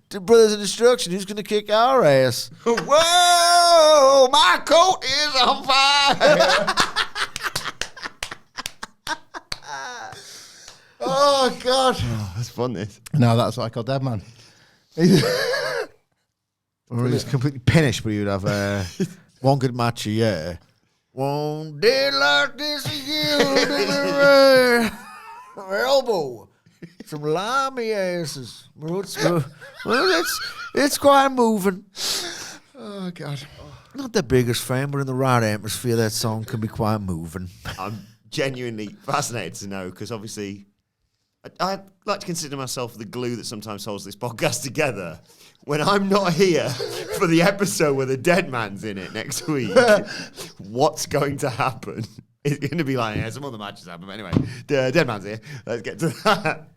S4: The Brothers of Destruction, who's going to kick our ass?
S1: Whoa, my coat is on fire.
S3: Oh, God.
S1: Oh, that's fun, this.
S3: No, that's what I call Dead Man.
S4: Or he's completely finished, but he would have one good match a year. One day like this again, elbow, some limey asses. Well, it's quite moving.
S3: Oh, God.
S4: Not the biggest fan, but in the right atmosphere, that song can be quite moving.
S1: I'm genuinely fascinated to know, because obviously I like to consider myself the glue that sometimes holds this podcast together. When I'm not here for the episode where the dead man's in it next week, what's going to happen? It's going to be like, yeah, some other matches happen. But anyway, the dead man's here. Let's get to that.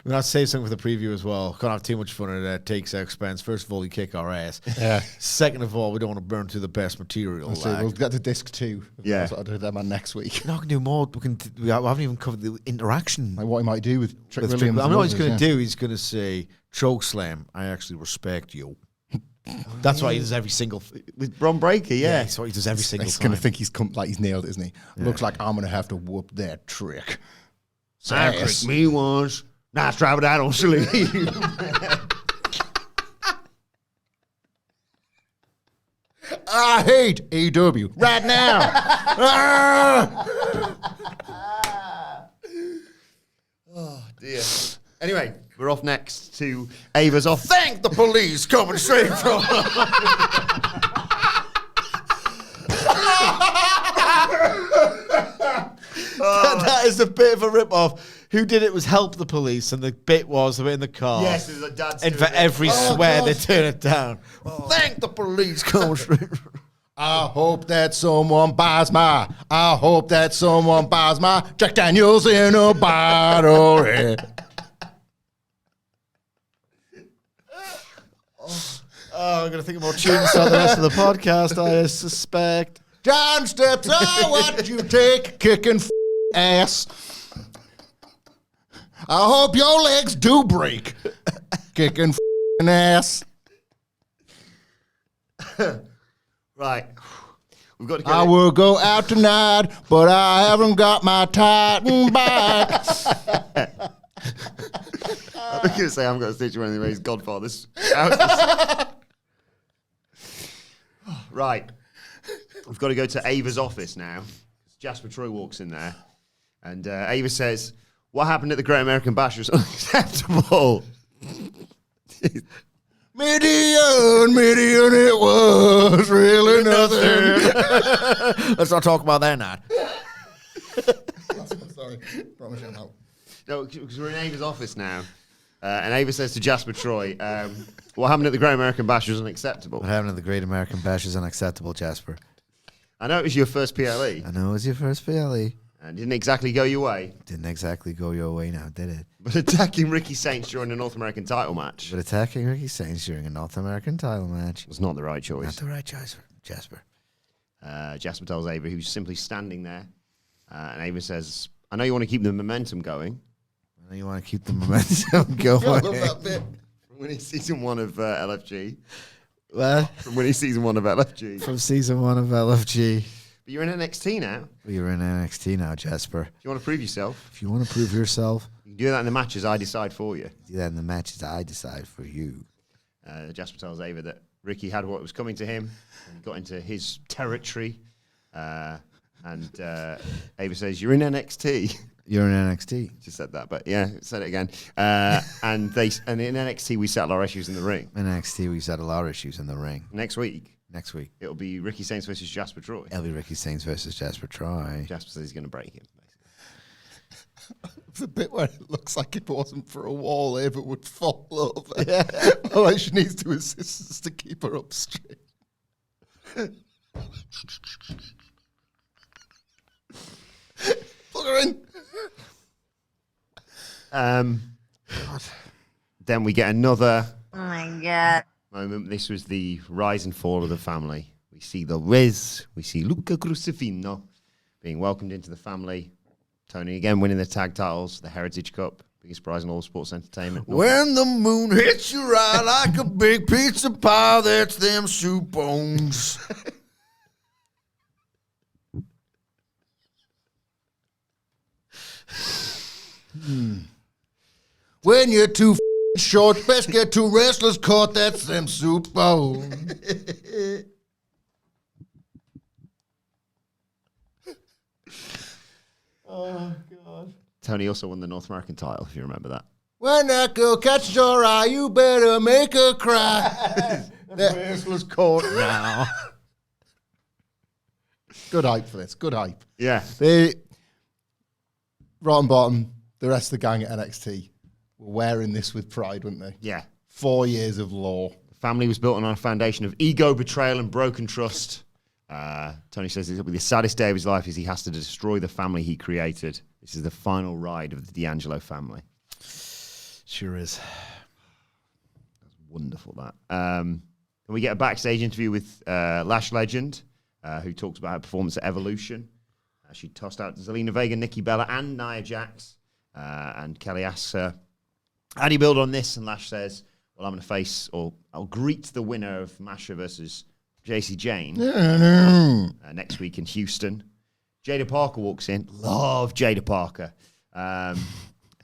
S4: We're not save something for the preview as well. Can't have too much fun at it. Takes expense. First of all, you kick our ass.
S3: Yeah.
S4: Second of all, we don't want to burn through the best material.
S3: So we'll get to disc 2.
S1: Yeah.
S3: So I'll do that man next week.
S4: We're not going to do more. We haven't even covered the interaction.
S3: Like what he might do with Trick
S4: With
S3: Williams.
S4: I know what he's going to
S3: yeah.
S4: do. He's going to say, choke slam, I actually respect you. That's why he does every single...
S1: With Bron Breakker, yeah.
S4: That's what he does every single
S3: He's
S4: time.
S3: going to think he's nailed it, isn't he? Looks like I'm going to have to whoop that trick.
S1: I tricked me once. Nice try, but I don't sleep.
S3: I hate AEW right now.
S1: Oh, dear. Anyway, we're off next to Ava's off.
S4: Thank the police coming straight from... that is a bit of a rip-off. Who did it was help the police, and the bit was in the car.
S1: Yes, there's a dad's
S4: And for
S1: doing it.
S4: every swear, they turn it down. Thank the police coming straight from...
S3: I hope that someone buys my. I hope that someone buys my Jack Daniels in a bottle. Yeah.
S4: Oh, I'm going to think of more tunes on the rest of the podcast, I suspect.
S3: John steps are what you take, kicking ass. I hope your legs do break, kicking ass.
S1: Right. We've got to go.
S3: I will go out tonight, but I haven't got my Titan back.
S1: I was going to say I haven't got a stitch or anything where he's Godfather's. Right. We've got to go to Ava's office now. Jasper Troy walks in there. And Ava says, what happened at the Great American Bash was unacceptable.
S3: Midian, it was really nothing.
S4: Let's not talk about that now.
S3: Sorry, promise you not.
S1: No, because we're in Ava's office now. And Ava says to Jasper Troy, what happened at the Great American Bash was unacceptable.
S4: What happened at the Great American Bash is unacceptable, Jasper.
S1: I know it was your first PLE.
S4: I know it was your first PLE.
S1: And didn't exactly go your way.
S4: Didn't exactly go your way now, did it?
S1: But attacking Ricky Saints during a North American title match
S4: But attacking Ricky Saints during a North American title match
S1: was not the right
S4: not
S1: choice.
S4: the right choice, Jasper.
S1: Jasper tells Ava, who's simply standing there. And Ava says, I know you want to keep the momentum going.
S4: I know you want to keep the momentum going.
S3: I love that bit.
S1: From winning season 1 of LFG.
S4: Well,
S1: From winning season 1 of LFG.
S4: from season 1 of LFG.
S1: But you're in NXT now.
S4: You're in NXT now, Jasper.
S1: If you want to prove yourself,
S4: If you want to prove yourself,
S1: you can do that in the matches I decide for you.
S4: do that in the matches I decide for you.
S1: Jasper tells Ava that Ricky had what was coming to him and got into his territory. And Ava says, you're in NXT.
S4: You're in NXT.
S1: Just said that, but yeah, said it again. And in NXT, we settle our issues in the ring.
S4: In NXT, we settle our issues in the ring.
S1: Next week,
S4: Next week,
S1: it'll be Ricky Saints versus Jasper Troy.
S4: it'll be Ricky Saints versus Jasper Troy.
S1: Jasper says he's going to break him.
S3: The bit where it looks like if it wasn't for a wall, Ava would fall over. Yeah. All she needs two assistants to keep her up straight. Plug her in.
S1: Then we get another
S6: Oh my god.
S1: moment. This was the rise and fall of the family. We see the Riz, we see Luca Crucifino being welcomed into the family. Tony again winning the tag titles, the Heritage Cup, biggest prize in all sports entertainment.
S4: When the moon hits you right like a big pizza pie, that's them soup bones.
S3: When you're too short, best get two wrestlers caught. That's them soup bones.
S1: Tony also won the North American title, if you remember that.
S3: When that girl catches your eye, you better make her cry. That
S4: Wrestler's caught now.
S3: good hype for this. Good hype.
S1: Yeah.
S3: They, Rotten Bottom, the rest of the gang at NXT were wearing this with pride, weren't they?
S1: Yeah.
S3: 4 years of law.
S1: The family was built on a foundation of ego, betrayal, and broken trust. Tony says it'll be the saddest day of his life as he has to destroy the family he created. This is the final ride of the D'Angelo family.
S4: Sure is.
S1: That's wonderful, that. And we get a backstage interview with Lash Legend, who talks about her performance at Evolution. She tossed out Zelina Vega, Nikki Bella, and Nia Jax. And Kelly asks her, how do you build on this? And Lash says, well, I'm going to face, or I'll greet the winner of Masha versus JC Jane next week in Houston. Jada Parker walks in. Love Jada Parker.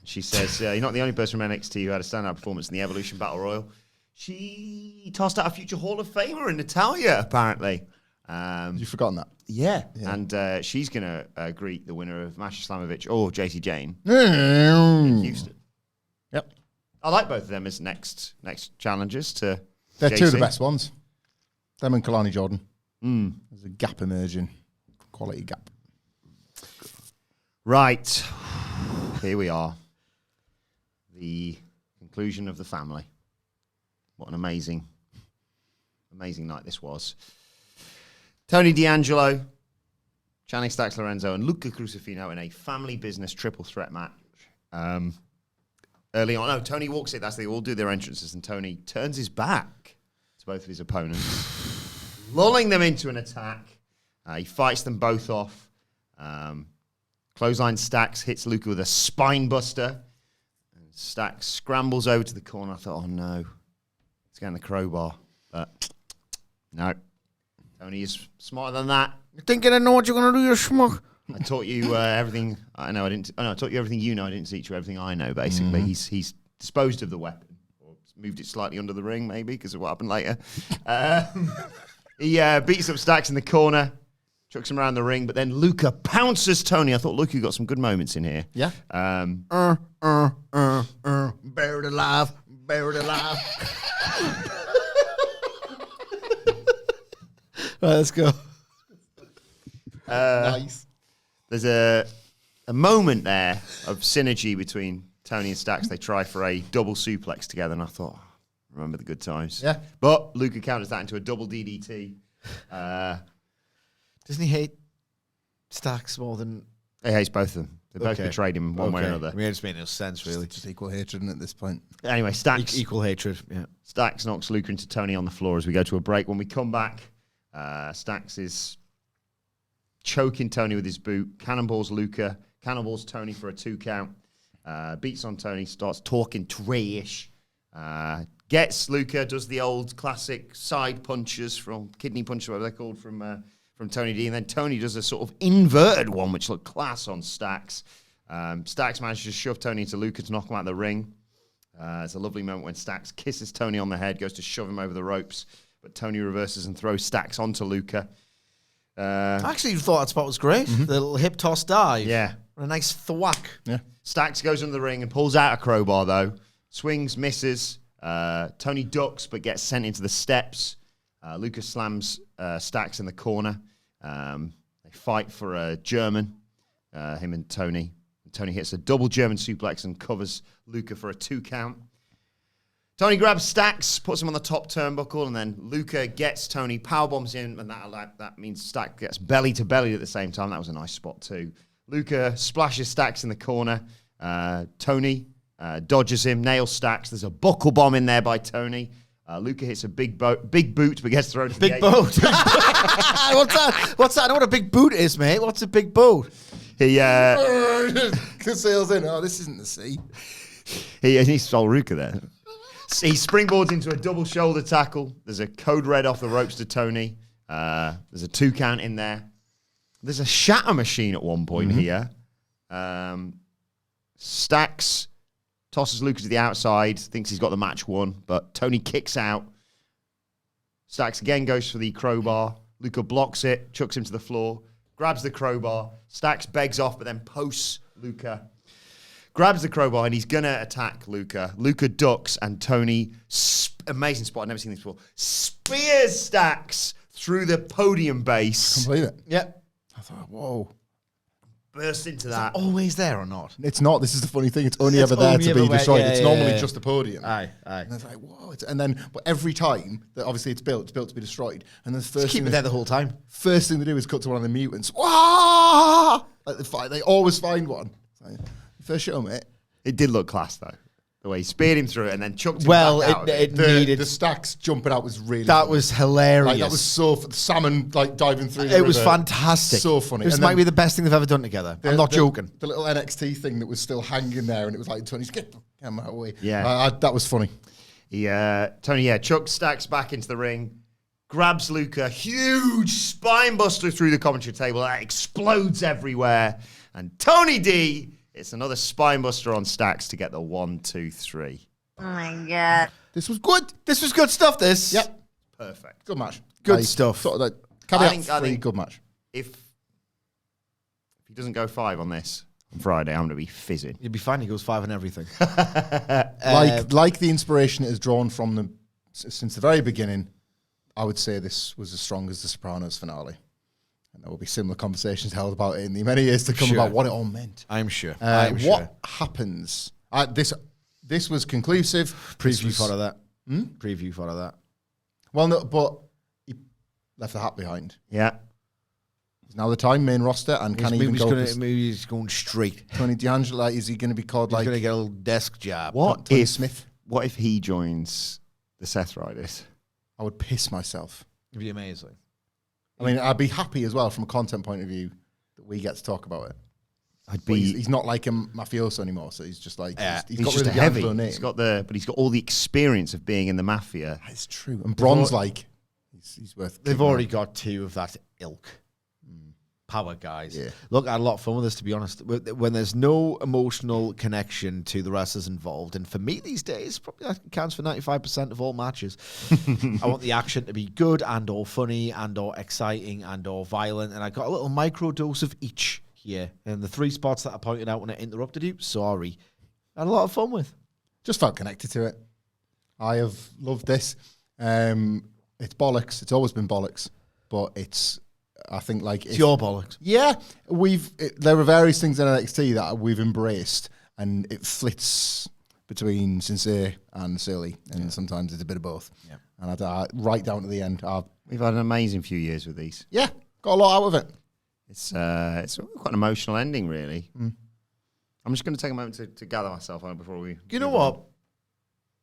S1: She says, you're not the only person from NXT who had a standout performance in the Evolution Battle Royal. She tossed out a future Hall of Famer in Natalya, apparently.
S3: You've forgotten that?
S1: Yeah. And she's going to greet the winner of Masha Slamovich or JC Jane
S3: Mm.
S1: in Houston.
S3: Yep.
S1: I like both of them as next challengers to
S3: They're
S1: JC.
S3: two of the best ones. Them and Kalani Jordan. There's a gap emerging. Quality gap.
S1: Right. Here we are. The conclusion of the family. What an amazing night this was. Tony D'Angelo, Channing Stacks Lorenzo, and Luca Crucifino in a family business triple threat match. Early on, Tony walks in. They all do their entrances, and Tony turns his back to both of his opponents, lulling them into an attack. He fights them both off. Clothesline Stacks hits Luca with a spine buster. And Stacks scrambles over to the corner. I thought, oh no, he's getting the crowbar. But no, Tony is smarter than that.
S4: You thinking I know what you're going to do, you schmuck?
S1: I taught you everything I know. I taught you everything you know. I didn't teach you everything I know, basically. He's disposed of the weapon. Or moved it slightly under the ring, maybe, because of what happened later. He beats up Stacks in the corner. Chucks him around the ring, but then Luca pounces Tony. I thought Luca got some good moments in here.
S3: Yeah.
S4: Buried alive, buried alive. Right, let's go.
S3: Nice.
S1: There's a moment there of synergy between Tony and Stacks. They try for a double suplex together, and I thought, remember the good times.
S3: Yeah.
S1: But Luca counters that into a double DDT.
S4: Doesn't he hate Stacks more than...
S1: He hates both of them. They both betrayed him one way or another.
S4: I mean, it just made no sense, really.
S3: Just equal hatred at this point.
S1: Anyway, Stacks
S4: Equal hatred, yeah.
S1: Stacks knocks Luca into Tony on the floor as we go to a break. When we come back, Stacks is choking Tony with his boot, cannonballs Luca, cannonballs Tony for a 2 count, beats on Tony, starts talking trash, gets Luca, does the old classic side punches from kidney punches, whatever they're called, from Tony D, and then Tony does a sort of inverted one, which looked class on Stacks. Stacks manages to shove Tony into Luca to knock him out of the ring. It's a lovely moment when Stacks kisses Tony on the head, goes to shove him over the ropes, but Tony reverses and throws Stacks onto Luca.
S4: I actually thought that spot was great. The little hip toss dive.
S1: Yeah.
S4: A nice thwack.
S3: Yeah.
S1: Stacks goes under the ring and pulls out a crowbar, though. Swings, misses. Tony ducks, but gets sent into the steps. Luca slams Stacks in the corner. They fight for a German, him and Tony. Tony hits a double German suplex and covers Luca for a 2 count. Tony grabs Stacks, puts him on the top turnbuckle, and then Luca gets Tony, powerbombs him, and that means Stacks gets belly to belly at the same time. That was a nice spot too. Luca splashes Stacks in the corner. Tony dodges him, nails Stacks. There's a buckle bomb in there by Tony. Luca hits a big boot, but gets thrown to
S4: Big boot. What's that? I know what a big boot is, mate. What's a big boot?
S1: He
S3: Sails in. Oh, this isn't the sea.
S1: he stole Luca there. He springboards into a double shoulder tackle. There's a code red off the ropes to Tony. There's a 2 count in there. There's a shatter machine at one point here. Stacks tosses Luca to the outside, thinks he's got the match won, but Tony kicks out. Stacks again goes for the crowbar. Luca blocks it, chucks him to the floor, grabs the crowbar. Stacks begs off, but then posts Luca. Grabs the crowbar, and he's going to attack Luca. Luca ducks, and Tony, amazing spot, I've never seen this before, spears Stacks through the podium base.
S3: Can't believe it.
S4: Yep.
S3: I thought, whoa.
S1: burst into that.
S4: Always there or not?
S3: It's not. This is the funny thing. It's only ever there to be destroyed. It's normally just the podium.
S4: Aye.
S3: And it's like, whoa. But every time that obviously it's built to be destroyed. And then the first
S4: Keep
S3: thing
S4: it there the whole time.
S3: First thing they do is cut to one of the mutants. Wah! Like they always find one. Like, first show, mate.
S1: It did look class though. The way he speared him through it and then chucked him back out.
S4: It needed.
S3: The stacks jumping out was really.
S4: That
S3: funny.
S4: was hilarious.
S3: Like, that was so salmon like diving through.
S4: It was fantastic.
S3: So funny.
S4: This might be the best thing they've ever done together. I'm not joking.
S3: The little NXT thing that was still hanging there, and it was like Tony's get him out of the way.
S1: Yeah,
S3: that was funny.
S1: Tony chucks Stacks back into the ring, grabs Luca, huge spine buster through the commentary table that explodes everywhere, and Tony D. It's another spine buster on Stacks to get the 1, 2, 3.
S6: Oh my God.
S3: This was good.
S4: This was good stuff. This.
S3: Yep.
S1: Perfect.
S3: Good match.
S4: Good stuff.
S3: Sort of like,
S1: I think
S3: good match.
S1: If he doesn't go 5 on this on Friday, I'm going to be fizzing.
S4: You'll be fine. He goes 5 on everything.
S3: Like the inspiration it is drawn from them since the very beginning, I would say this was as strong as the Sopranos finale. And there will be similar conversations held about it in the many years to come about what it all meant.
S4: I'm sure.
S3: What happens? This was conclusive.
S4: Preview for that. Preview for that.
S3: Well, no, but he left the hat behind.
S1: Yeah.
S3: It's now the time, main roster, and can he even go?
S4: Maybe he's going straight.
S3: Tony D'Angelo, is he going to be called
S4: He's
S3: like?
S4: going to get a little desk job.
S3: Tony Smith?
S1: What if he joins the Seth Riders?
S3: I would piss myself.
S4: It'd be amazing.
S3: I mean, I'd be happy as well from a content point of view that we get to talk about it.
S1: I'd
S3: But
S1: be.
S3: he's not like a mafioso anymore, so he's just like he's got
S1: He's
S3: rid
S1: just
S3: of
S1: a
S3: the
S1: heavy.
S3: Angelo name.
S1: But he's got all the experience of being in the mafia.
S3: It's true. And Bron's like he's worth.
S4: They've
S3: kicking
S4: already
S3: out.
S4: got 2 of that ilk. Power guys.
S3: Yeah.
S4: Look, I had a lot of fun with this, to be honest. When there's no emotional connection to the wrestlers involved, and for me these days, probably that counts for 95% of all matches. I want the action to be good and or funny and or exciting and or violent, and I got a little micro dose of each here. And the 3 spots that I pointed out when I interrupted you, sorry. I had a lot of fun with.
S3: Just felt connected to it. I have loved this. It's bollocks. It's always been bollocks, but it's. I think like
S4: It's your bollocks.
S3: Yeah, there are various things in NXT that we've embraced, and it flits between sincere and silly, and sometimes it's a bit of both.
S4: Yeah.
S3: And right down to the end,
S1: We've had an amazing few years with these.
S3: got a lot out of it.
S1: It's quite an emotional ending, really. I'm just going to take a moment to gather myself on it before we.
S4: You know what?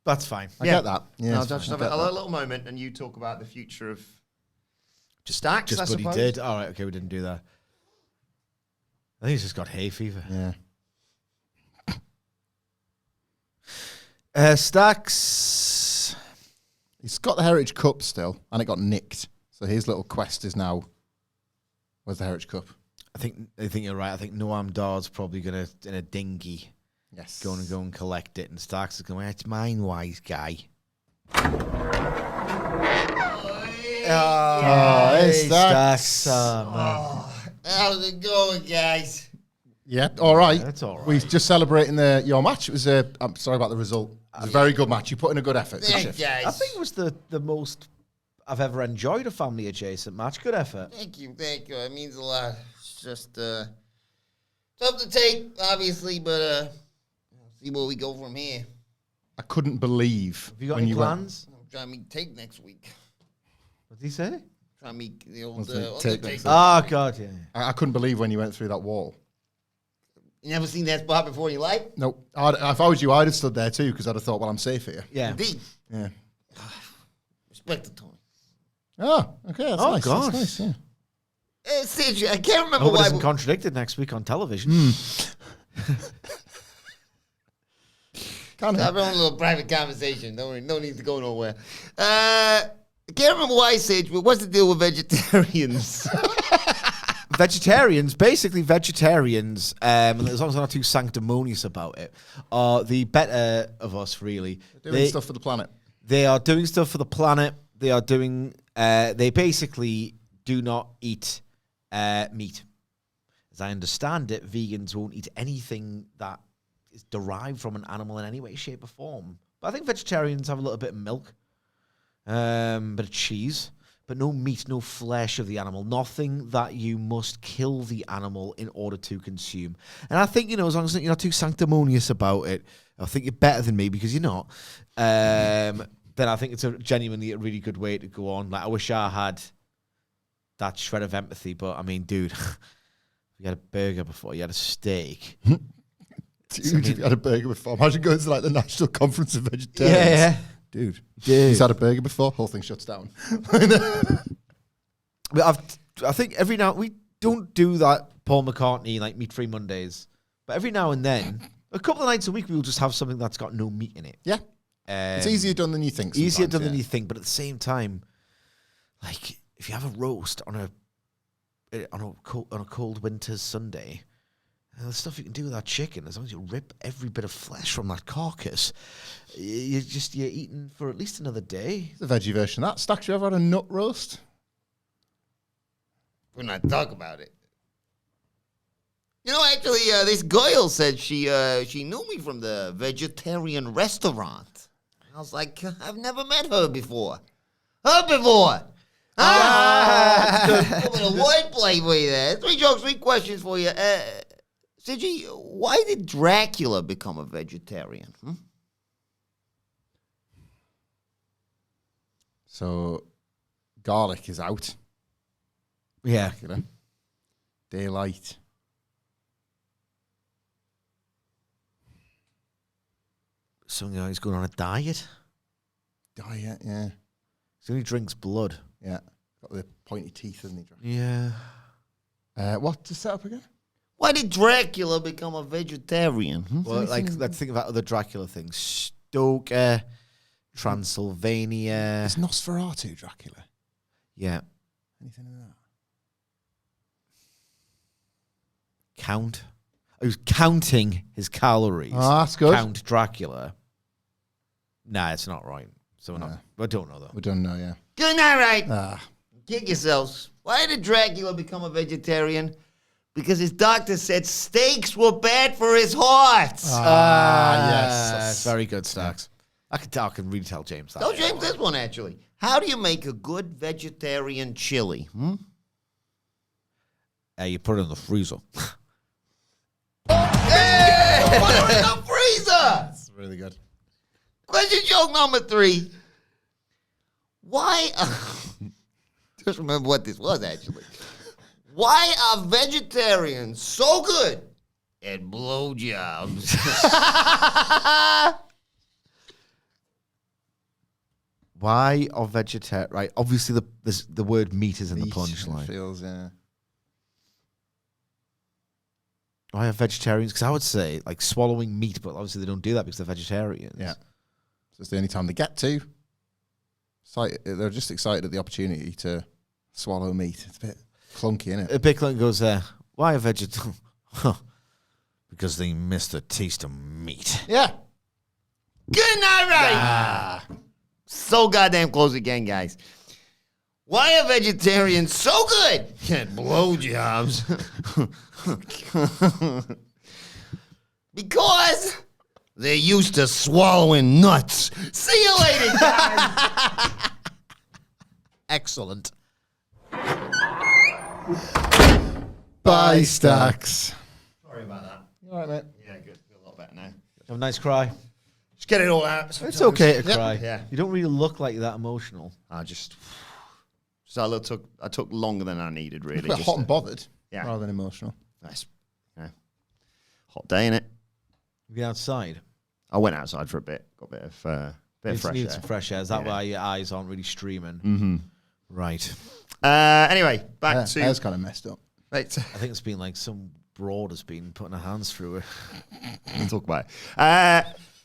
S4: That's fine.
S3: I get that. Yeah,
S1: I'll
S3: it's
S1: just
S3: fine.
S1: have
S3: I
S1: a
S3: get that.
S1: little moment, and you talk about the future of Stacks.
S4: Just
S1: I
S4: what he
S1: suppose.
S4: did. All right, okay, we didn't do that. I think he's just got hay fever.
S3: Yeah.
S4: Stacks.
S3: He's got the Heritage Cup still, and it got nicked. So his little quest is now. Where's the Heritage Cup?
S4: I think you're right. I think Noam Dar's probably gonna in a dinghy
S3: Yes.
S4: go and collect it, and Stacks is going. It's mine, wise guy.
S3: Hey, Stacks.
S1: How's it going, guys?
S3: Yeah, all right.
S4: That's all right.
S3: We're just celebrating your match. It was I'm sorry about the result. It was a very good match. You put in a good effort. Good shift.
S1: guys.
S4: I think it was the most I've ever enjoyed a family adjacent match. Good effort.
S1: Thank you. It means a lot. It's just tough to take, obviously, but see where we go from here.
S3: I couldn't believe
S4: Have you got
S3: when
S4: any
S3: you
S4: plans?
S1: I'm trying to meet take next week.
S4: What did he say?
S1: Trying to meet the old
S3: What's it, Take next
S1: Undertaker.
S4: Oh God, yeah.
S3: I couldn't believe when you went through that wall.
S1: You never seen that spot before in your life?
S3: No, if I was you, I'd have stood there too because I'd have thought, well, I'm safe here.
S4: Yeah.
S1: Indeed.
S3: Yeah.
S1: Respect the Tony.
S3: Oh, okay. That's
S4: Oh,
S3: nice.
S4: gosh.
S3: That's nice. Yeah.
S1: Sid, I can't
S4: I
S1: remember
S4: hope it
S1: why.
S4: isn't contradicted next week on television.
S3: Can't
S1: Have our own little private conversation. Don't worry, no need to go nowhere. I can't remember why, Sage, but what's the deal with vegetarians?
S4: Vegetarians, basically vegetarians, and as long as they're not too sanctimonious about it, are the better of us, really.
S3: Doing stuff for the planet.
S4: They are doing stuff for the planet. They are doing. They basically do not eat meat. As I understand it, vegans won't eat anything that is derived from an animal in any way, shape, or form. But I think vegetarians have a little bit of milk, bit of cheese, but no meat, no flesh of the animal, nothing that you must kill the animal in order to consume. And I think, as long as you're not too sanctimonious about it, I think you're better than me because you're not. Then I think it's genuinely a really good way to go on. Like, I wish I had that shred of empathy, but I mean, dude, you had a burger before, you had a steak.
S3: Dude, if you had a burger before, imagine going to like the National Conference of Vegetarians.
S4: Yeah.
S3: Dude, he's had a burger before, whole thing shuts down.
S4: I think every now we don't do that Paul McCartney like meat-free Mondays, but every now and then, a couple of nights a week, we'll just have something that's got no meat in it.
S3: Yeah, it's easier done than you think.
S4: Easier done than you think, but at the same time, like if you have a roast on a cold winter's Sunday. And the stuff you can do with that chicken, as long as you rip every bit of flesh from that carcass, you're eating for at least another day.
S3: The veggie version of that. Stacks, you ever had a nut roast?
S1: We're not talk about it. Actually, this girl said she knew me from the vegetarian restaurant. I was like, I've never met her before. A bit of wordplay for you there. 3 jokes, 3 questions for you. Sigi, why did Dracula become a vegetarian?
S3: So, garlic is out.
S4: Yeah.
S3: Daylight.
S4: So he's going on a diet.
S3: Diet, yeah.
S4: So he drinks blood.
S3: Yeah. Got the pointy teeth, hasn't he?
S4: Yeah.
S3: What's the setup again?
S1: Why did Dracula become a vegetarian?
S4: Well, let's think about other Dracula things. Stoker, Transylvania.
S3: Is Nosferatu Dracula?
S4: Yeah.
S3: Anything in that?
S4: Count. He was counting his calories.
S3: Oh, that's good.
S4: Count Dracula. Nah, it's not right. So I don't know, though.
S3: We don't know, yeah.
S1: Good night, right? Kick yourselves. Why did Dracula become a vegetarian? Because his doctor said steaks were bad for his heart.
S3: Yes.
S4: Very good, Stacks. I can really tell James that.
S1: Tell James this one, actually. How do you make a good vegetarian chili?
S4: You put it in the freezer.
S1: Hey! Put it in the freezer!
S3: That's really good.
S1: Question joke number 3. Why... just remember what this was, actually. Why are vegetarians so good at blowjobs?
S4: Why are vegetarian? Right, obviously the word meat is in the punchline.
S3: Feels, yeah.
S4: Why are vegetarians? Because I would say like swallowing meat, but obviously they don't do that because they're vegetarians.
S3: Yeah. So it's the only time they get to. They're just excited at the opportunity to swallow meat. It's a bit clunky, isn't it?
S4: A big clunky goes there. Why are vegetarians? Because they miss the taste of meat.
S3: Yeah.
S1: Good night, right? So goddamn close again, guys. Why are vegetarians so good at blowjobs? Because they're used to swallowing nuts. See you later, guys.
S4: Excellent.
S3: Bye, Stacks.
S1: Sorry about that.
S3: All right, mate.
S1: Yeah, good. Feel a lot better now.
S4: Have a nice cry.
S1: Just get it all out.
S4: It's okay to cry.
S1: Yeah.
S4: You don't really look like that emotional.
S1: I took longer than I needed, really.
S3: Well, hot and bothered,
S1: Yeah.
S3: rather than emotional.
S1: Nice. Yeah. Hot day, innit?
S4: You been outside.
S1: I went outside for a bit. Got a bit of fresh
S4: Need
S1: air.
S4: some fresh air. Is that why your eyes aren't really streaming?
S1: Mm-hmm.
S4: Right.
S1: Anyway, back to...
S3: Hair's kind of messed up.
S1: Right.
S4: I think it's been like some broad has been putting her hands through it.
S1: We'll talk about it.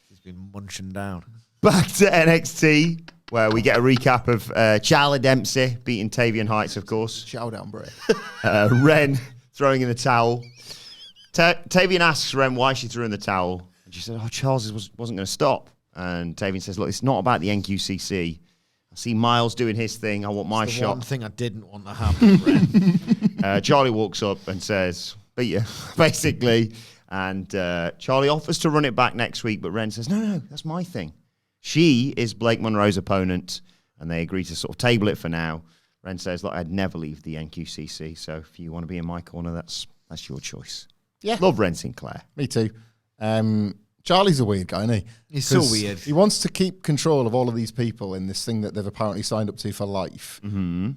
S4: She's been munching down.
S1: Back to NXT, where we get a recap of Charlie Dempsey beating Tavian Heights, of course.
S3: Shout out, Bray.
S1: Ren throwing in the towel. Tavian asks Ren why she threw in the towel. And she said, Charles wasn't going to stop. And Tavian says, look, it's not about the NQCC. I see Miles doing his thing. I want my
S4: The
S1: shot.
S4: one thing I didn't want to happen, Ren.
S1: Charlie walks up and says, beat you, basically. And Charlie offers to run it back next week, but Ren says, no, that's my thing. She is Blake Monroe's opponent, and they agree to sort of table it for now. Ren says, look, I'd never leave the NQCC, so if you want to be in my corner, that's your choice.
S3: Yeah.
S1: Love Ren Sinclair.
S3: Me too. Charlie's a weird guy, isn't he?
S4: He's so
S3: 'Cause
S4: weird.
S3: He wants to keep control of all of these people in this thing that they've apparently signed up to for life.
S1: Mm-hmm.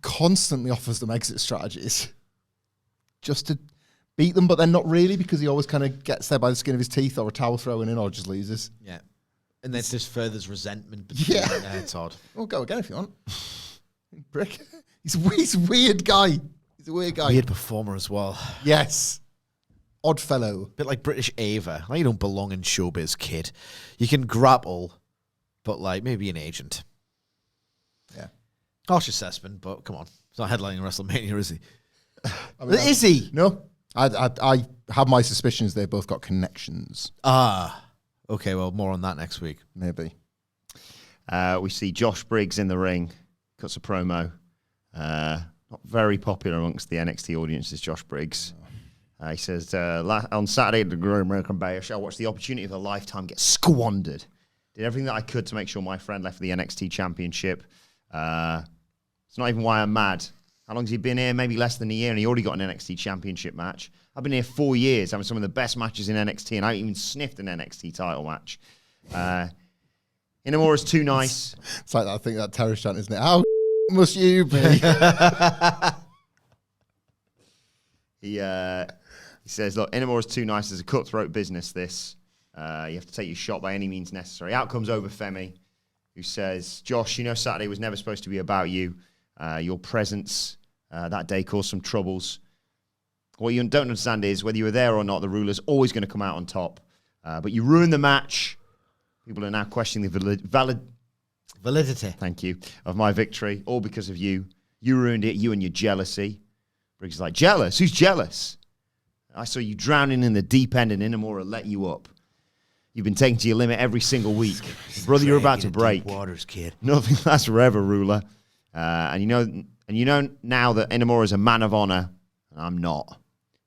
S3: Constantly offers them exit strategies just to beat them, but then not really, because he always kind of gets there by the skin of his teeth, or a towel thrown in, or just loses.
S4: Yeah. And then just furthers resentment between them. Yeah, it's odd.
S3: We'll go again if you want. Brick. He's a weird guy. He's a weird guy.
S4: Weird performer as well.
S3: Yes. Odd fellow.
S4: Bit like British Ava. Like, you don't belong in showbiz, kid. You can grapple, but like maybe an agent.
S3: Yeah.
S4: Harsh assessment, but come on. He's not headlining WrestleMania, is he?
S3: I mean,
S4: Is he?
S3: No. I have my suspicions they've both got connections.
S4: Okay, well, more on that next week.
S3: Maybe.
S1: We see Josh Briggs in the ring, cuts a promo. Not very popular amongst the NXT audience is Josh Briggs. He says, on Saturday at the Great American Bash, I watched the opportunity of a lifetime get squandered. Did everything that I could to make sure my friend left for the NXT Championship. It's not even why I'm mad. How long has he been here? Maybe less than a year, and he already got an NXT Championship match. I've been here 4 years, having some of the best matches in NXT, and I haven't even sniffed an NXT title match. Inamura's too nice.
S3: It's like, I think that terror chant, isn't it? How must you be?
S1: He says, look, Inamura's too nice. There's a cutthroat business, this. You have to take your shot by any means necessary. Out comes Femi, who says, Josh, you know Saturday was never supposed to be about you. Your presence that day caused some troubles. What you don't understand is whether you were there or not, the ruler's always going to come out on top. But you ruined the match. People are now questioning the
S4: Validity.
S1: Thank you, of my victory, all because of you. You ruined it, you and your jealousy. Briggs is like, jealous? Who's jealous? I saw you drowning in the deep end and Inamura let you up. You've been taken to your limit every single week. Brother, you're about to break.
S4: Waters, kid.
S1: Nothing lasts forever, ruler. And you know now that Inamura is a man of honor, and I'm not.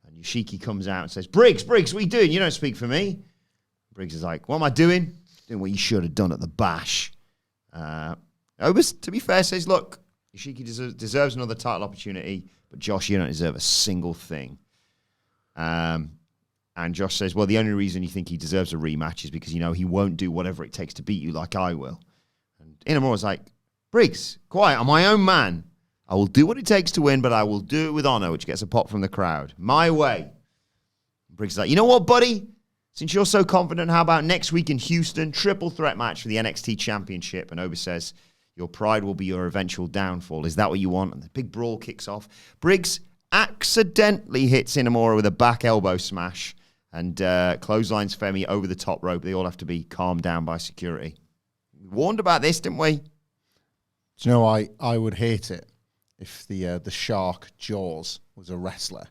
S1: And Yoshiki comes out and says, Briggs, what are you doing? You don't speak for me. Briggs is like, what am I doing? Doing what you should have done at the bash. Obus, to be fair, says, look, Yoshiki deserves another title opportunity, but Josh, you don't deserve a single thing. And Josh says, well, the only reason you think he deserves a rematch is because, you know, he won't do whatever it takes to beat you like I will. And Inamura's like, Briggs, quiet, I'm my own man. I will do what it takes to win, but I will do it with honor, which gets a pop from the crowd. My way. Briggs is like, you know what, buddy? Since you're so confident, how about next week in Houston, triple threat match for the NXT Championship? And Obus says, your pride will be your eventual downfall. Is that what you want? And the big brawl kicks off. Briggs accidentally hits Inamura with a back elbow smash and clotheslines Femi over the top rope. They all have to be calmed down by security. We warned about this, didn't we?
S3: Do you know, I would hate it if the shark Jaws was a wrestler,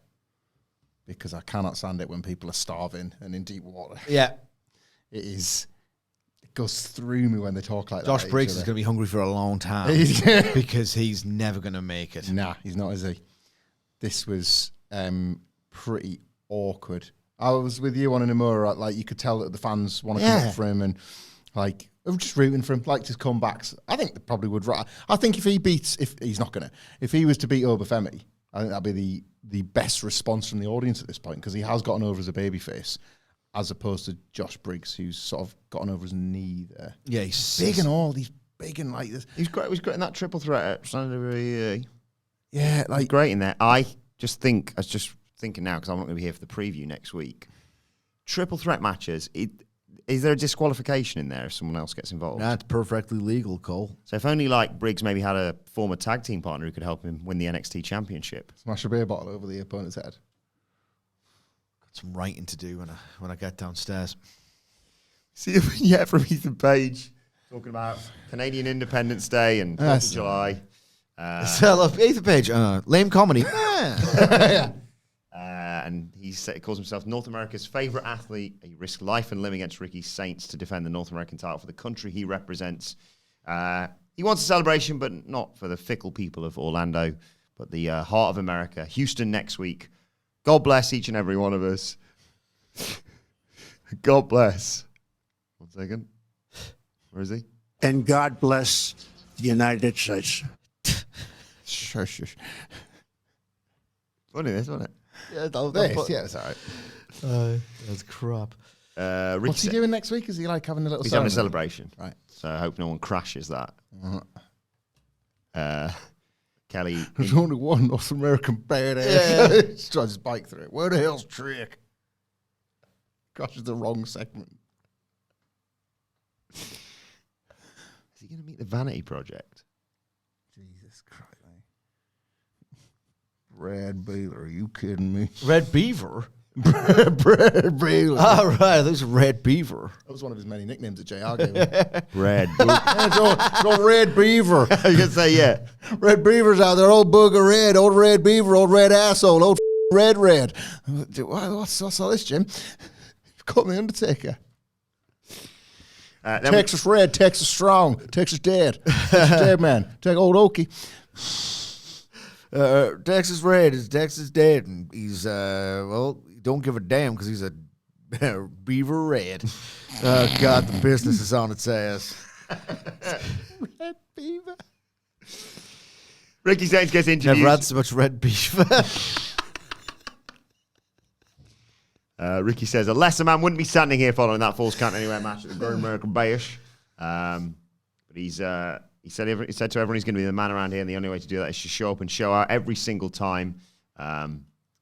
S3: because I cannot stand it when people are starving and in deep water.
S4: Yeah.
S3: It goes through me when they talk like that.
S4: Josh Briggs is going to be hungry for a long time because he's never going to make it.
S3: Nah, he's not, is he? This was pretty awkward. I was with you on Inamura, like you could tell that the fans want to come up for him and like they were just rooting for him, liked his comebacks. I think they probably would. I think if he's not gonna, if he was to beat Femi, I think that'd be the best response from the audience at this point, because he has gotten over as a babyface, as opposed to Josh Briggs, who's sort of gotten over his knee there.
S4: Yeah, he's
S3: Big and all, he's big and like this.
S1: He was great in that triple threat.
S3: Yeah, like
S1: Great in there. I was just thinking now, because I'm not going to be here for the preview next week. Triple threat matches, is there a disqualification in there if someone else gets involved?
S4: That's perfectly legal, Cole.
S1: So if only like Briggs maybe had a former tag team partner who could help him win the NXT Championship.
S3: smash a beer bottle over the opponent's head.
S4: Got some writing to do when I get downstairs.
S1: See a vignette from Ethan Page talking about Canadian Independence Day and 4th of July.
S4: Ethan Page, lame comedy.
S1: And he calls himself North America's favorite athlete. He risked life and limb against Ricky Saints to defend the North American title for the country he represents. He wants a celebration, but not for the fickle people of Orlando, but the heart of America. Houston next week. God bless each and every one of us. God bless. 1 second. Where is he?
S2: And God bless the United States.
S3: shush.
S1: Funny this, wasn't it?
S3: Yeah, it's all right.
S4: That's crap.
S1: Ricky
S3: What's he doing next week? Is he like having a little
S1: He's having a
S3: ceremony?
S1: celebration.
S3: Right.
S1: So I hope no one crashes that. Kelly.
S3: There's only one North American badass. He drives his bike through it. Where the hell's Trick? Crashes the wrong segment.
S1: Is he going to meet the Vanity Project?
S3: Jesus Christ. Brad Baylor, are you kidding me?
S4: Red Beaver?
S3: Brad Baylor.
S4: All right, there's Red Beaver.
S3: That was one of his many nicknames that JR gave him.
S1: Red.
S3: It's old Red Beaver.
S1: I was going to say, yeah.
S3: Red Beaver's out there. Old Booger Red. Old Red Beaver. Old Red Asshole. Old Red. What's all this, Jim? You've caught me Undertaker. Texas Red. Texas Strong. Texas Dead. Texas Dead Man. Take old Okie.
S4: Texas Red is Texas Dead, and he's, don't give a damn because he's a Beaver Red. God, the business is on its ass.
S3: Red Beaver.
S1: Ricky Saints gets interviewed.
S4: Never had so much red beef.
S1: Ricky says, a lesser man wouldn't be standing here following that false count anywhere match at the Great American Bash. But he said to everyone he's going to be the man around here, and the only way to do that is to show up and show out every single time.
S3: The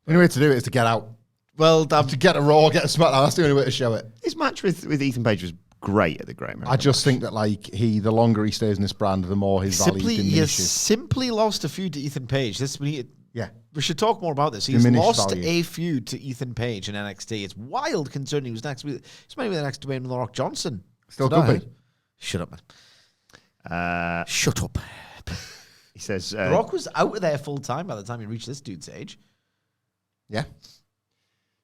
S3: only way to do it is to get out.
S4: Well,
S3: to get a Raw, get a SmackDown. That's the only way to show it.
S1: His match with Ethan Page was great at the Great American
S3: I just think that the longer he stays in this brand, the more his value
S4: He has
S3: diminishes.
S4: simply lost a feud to Ethan Page.
S3: Yeah.
S4: We should talk more about this. He's
S3: Diminished
S4: lost
S3: value.
S4: a feud to Ethan Page in NXT. It's wild considering he was next. He's maybe the next Dwayne The Rock Johnson.
S3: Still could be.
S4: Shut up, man. Shut up.
S1: He says
S4: The Rock was out of there full time by the time he reached this dude's age.
S3: Yeah.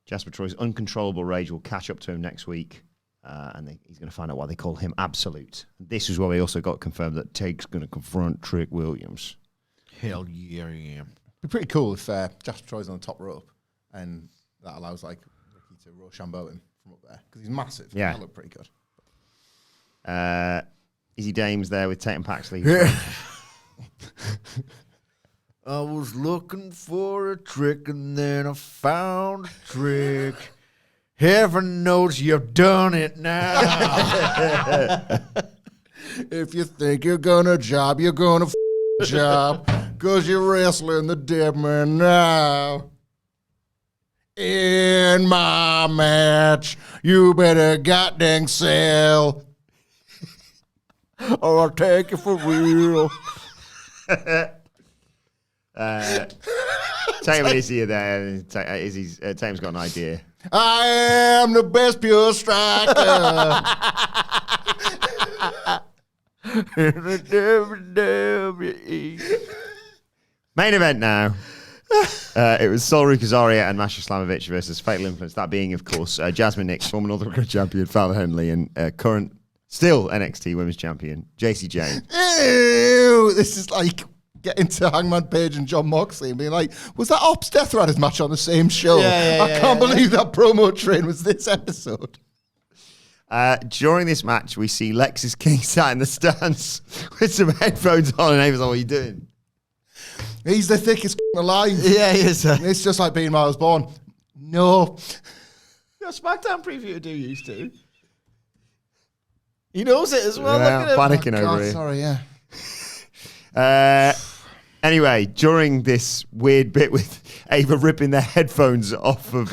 S1: Jasper Troy's uncontrollable rage will catch up to him next week, and he's going to find out why they call him Absolute. This is where we also got confirmed that Take's going to confront Trick Williams.
S4: Hell yeah, I am.
S3: It'd be pretty cool if Jasper Troy's on the top rope, and that allows Ricky to Rochambeau him from up there because he's massive.
S1: Yeah,
S3: that look pretty good.
S1: Izzy Dame's there with Tate and Paxley.
S4: I was looking for a trick and then I found a trick. Heaven knows you've done it now.
S3: If you think you're gonna job, you're gonna job, cause you're wrestling the dead man now. In my match, you better goddamn sell, or I'll take you for real.
S1: Tame and Izzy are there. Tame's got an idea.
S3: I am the best pure striker.
S4: In the WWE.
S1: Main event now. It was Sol Rukazaria and Masha Slamovich versus Fatal Influence. That being, of course, Jasmine Nix, former North American champion Fowler Henley, and current, still NXT Women's Champion JC Jane.
S3: Ew, this is like getting to Hangman Page and John Moxley and being like, was that Ops Death Riders match on the same show? I can't believe that promo train was this episode.
S1: During this match, we see Lexis King sat in the stands with some headphones on, and Ava's like, what are you doing?
S3: He's the thickest alive.
S4: Yeah, he is.
S3: It's just like being Miles Bourne. No.
S4: Your SmackDown preview do used to. He knows it as well.
S1: Yeah,
S4: Look at him.
S1: panicking over here.
S3: Sorry, yeah.
S1: Anyway, during this weird bit with Ava ripping their headphones off of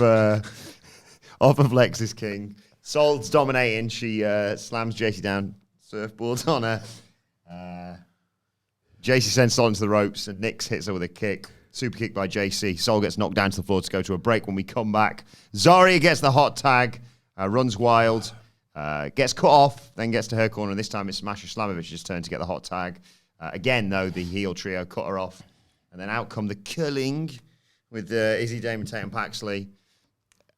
S1: Lexis King, Sol's dominating. She slams JC down, surfboards on her. JC sends Sol into the ropes, and Nix hits her with a kick. Super kick by JC. Sol gets knocked down to the floor to go to a break. When we come back, Zarya gets the hot tag, runs wild, gets cut off, then gets to her corner. And this time it's Masha Slamovich's turn to get the hot tag. Again, though, the heel trio cut her off. And then out come the Culling with Izzy Dame and Tatum Paxley.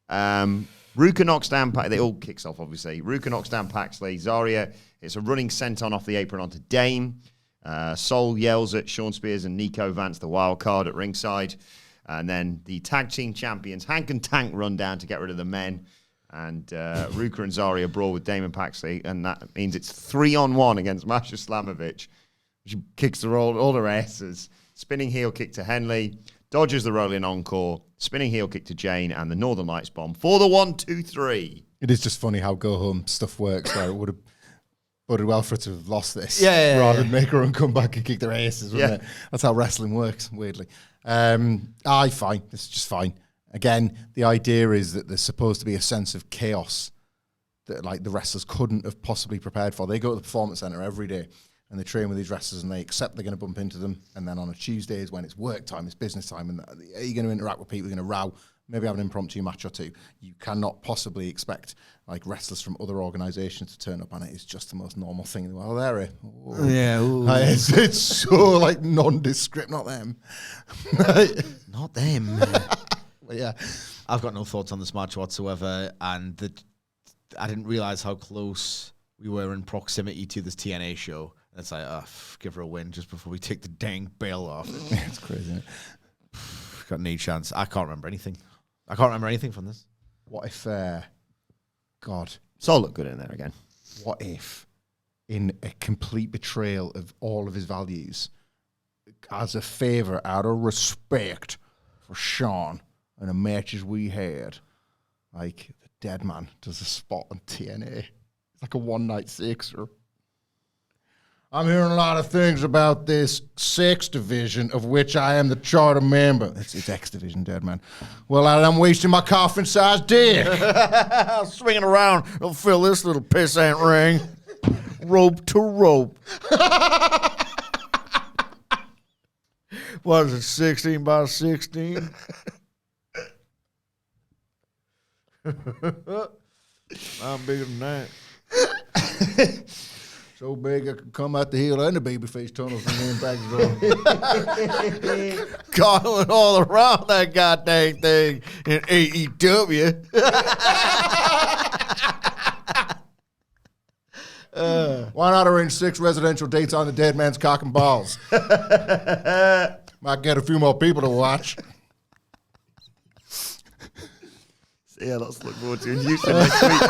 S1: Ruka knocks down Paxley. It all kicks off, obviously. Ruka knocks down Paxley. Zarya, it's a running senton off the apron onto Dame. Sol yells at Sean Spears and Nico Vance, the wild card at ringside. And then the tag team champions, Hank and Tank, run down to get rid of the men. And Ruka and Zarya brawl with Dame and Paxley. And that means it's 3-on-1 against Masha Slamovich. She kicks her all her asses. spinning heel kick to Henley, dodges the rolling encore, spinning heel kick to Jane, and the Northern Lights bomb for the 1, 2, 3.
S3: It is just funny how go home stuff works. Where it would have boded well for her to have lost this,
S4: rather
S3: than make her own comeback and kick their asses. Wouldn't it? That's how wrestling works. Weirdly, fine. This is just fine. Again, the idea is that there's supposed to be a sense of chaos that like the wrestlers couldn't have possibly prepared for. They go to the performance center every day and they train with these wrestlers and they accept they're going to bump into them. And then on a Tuesday is when it's work time, it's business time, and are you going to interact with people? You're going to row, maybe have an impromptu match or two. You cannot possibly expect like wrestlers from other organizations to turn up, and it is just the most normal thing in the world. There, it's so like nondescript, not them.
S4: Not them.
S3: But yeah,
S4: I've got no thoughts on this match whatsoever, and I didn't realize how close we were in proximity to this TNA show. And it's like, give her a win just before we take the dang bell off.
S3: it's crazy. Isn't it?
S4: Got any chance? I can't remember anything. I can't remember anything from this.
S3: What if, God,
S1: Sol looked good in there again.
S3: what if, in a complete betrayal of all of his values, as a favor, out of respect for Sean and the matches we had, like the dead man does a spot on TNA. It's like a one-night sixer. I'm hearing a lot of things about this sex division, of which I am the charter member. It's X division, dead man. Well, I'm wasting my coffin-sized dick.
S4: I'll swing it around. I'll fill this little pissant ring. Rope to rope. What is it, 16 by 16? I'm bigger than that.
S3: So big I could come out the heel and the babyface tunnels and then back door.
S4: Going all around that goddamn thing in AEW.
S3: Why not arrange 6 residential dates on the dead man's cock and balls? Might get a few more people to watch.
S1: So yeah, lots to look forward to in Houston next week.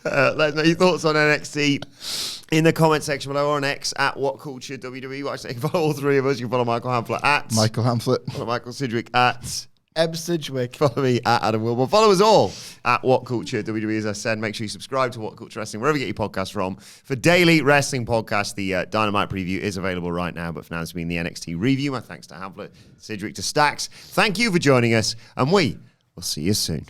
S1: Let us know your thoughts on NXT in the comment section below or on X at WhatCulture WWE. Watch, you can follow all 3 of us. You can follow Michael Hamflet at
S3: Michael Hamflet.
S1: Follow Michael Sidgwick at
S4: M. Sidgwick.
S1: Follow me at Adam Wilmore. Follow us all at WhatCulture WWE. As I said, make sure you subscribe to WhatCulture Wrestling wherever you get your podcasts from. For daily wrestling podcasts, the Dynamite preview is available right now. But for now, it's been the NXT review. My thanks to Hamflet, Sidgwick, to Stacks. Thank you for joining us, and we will see you soon.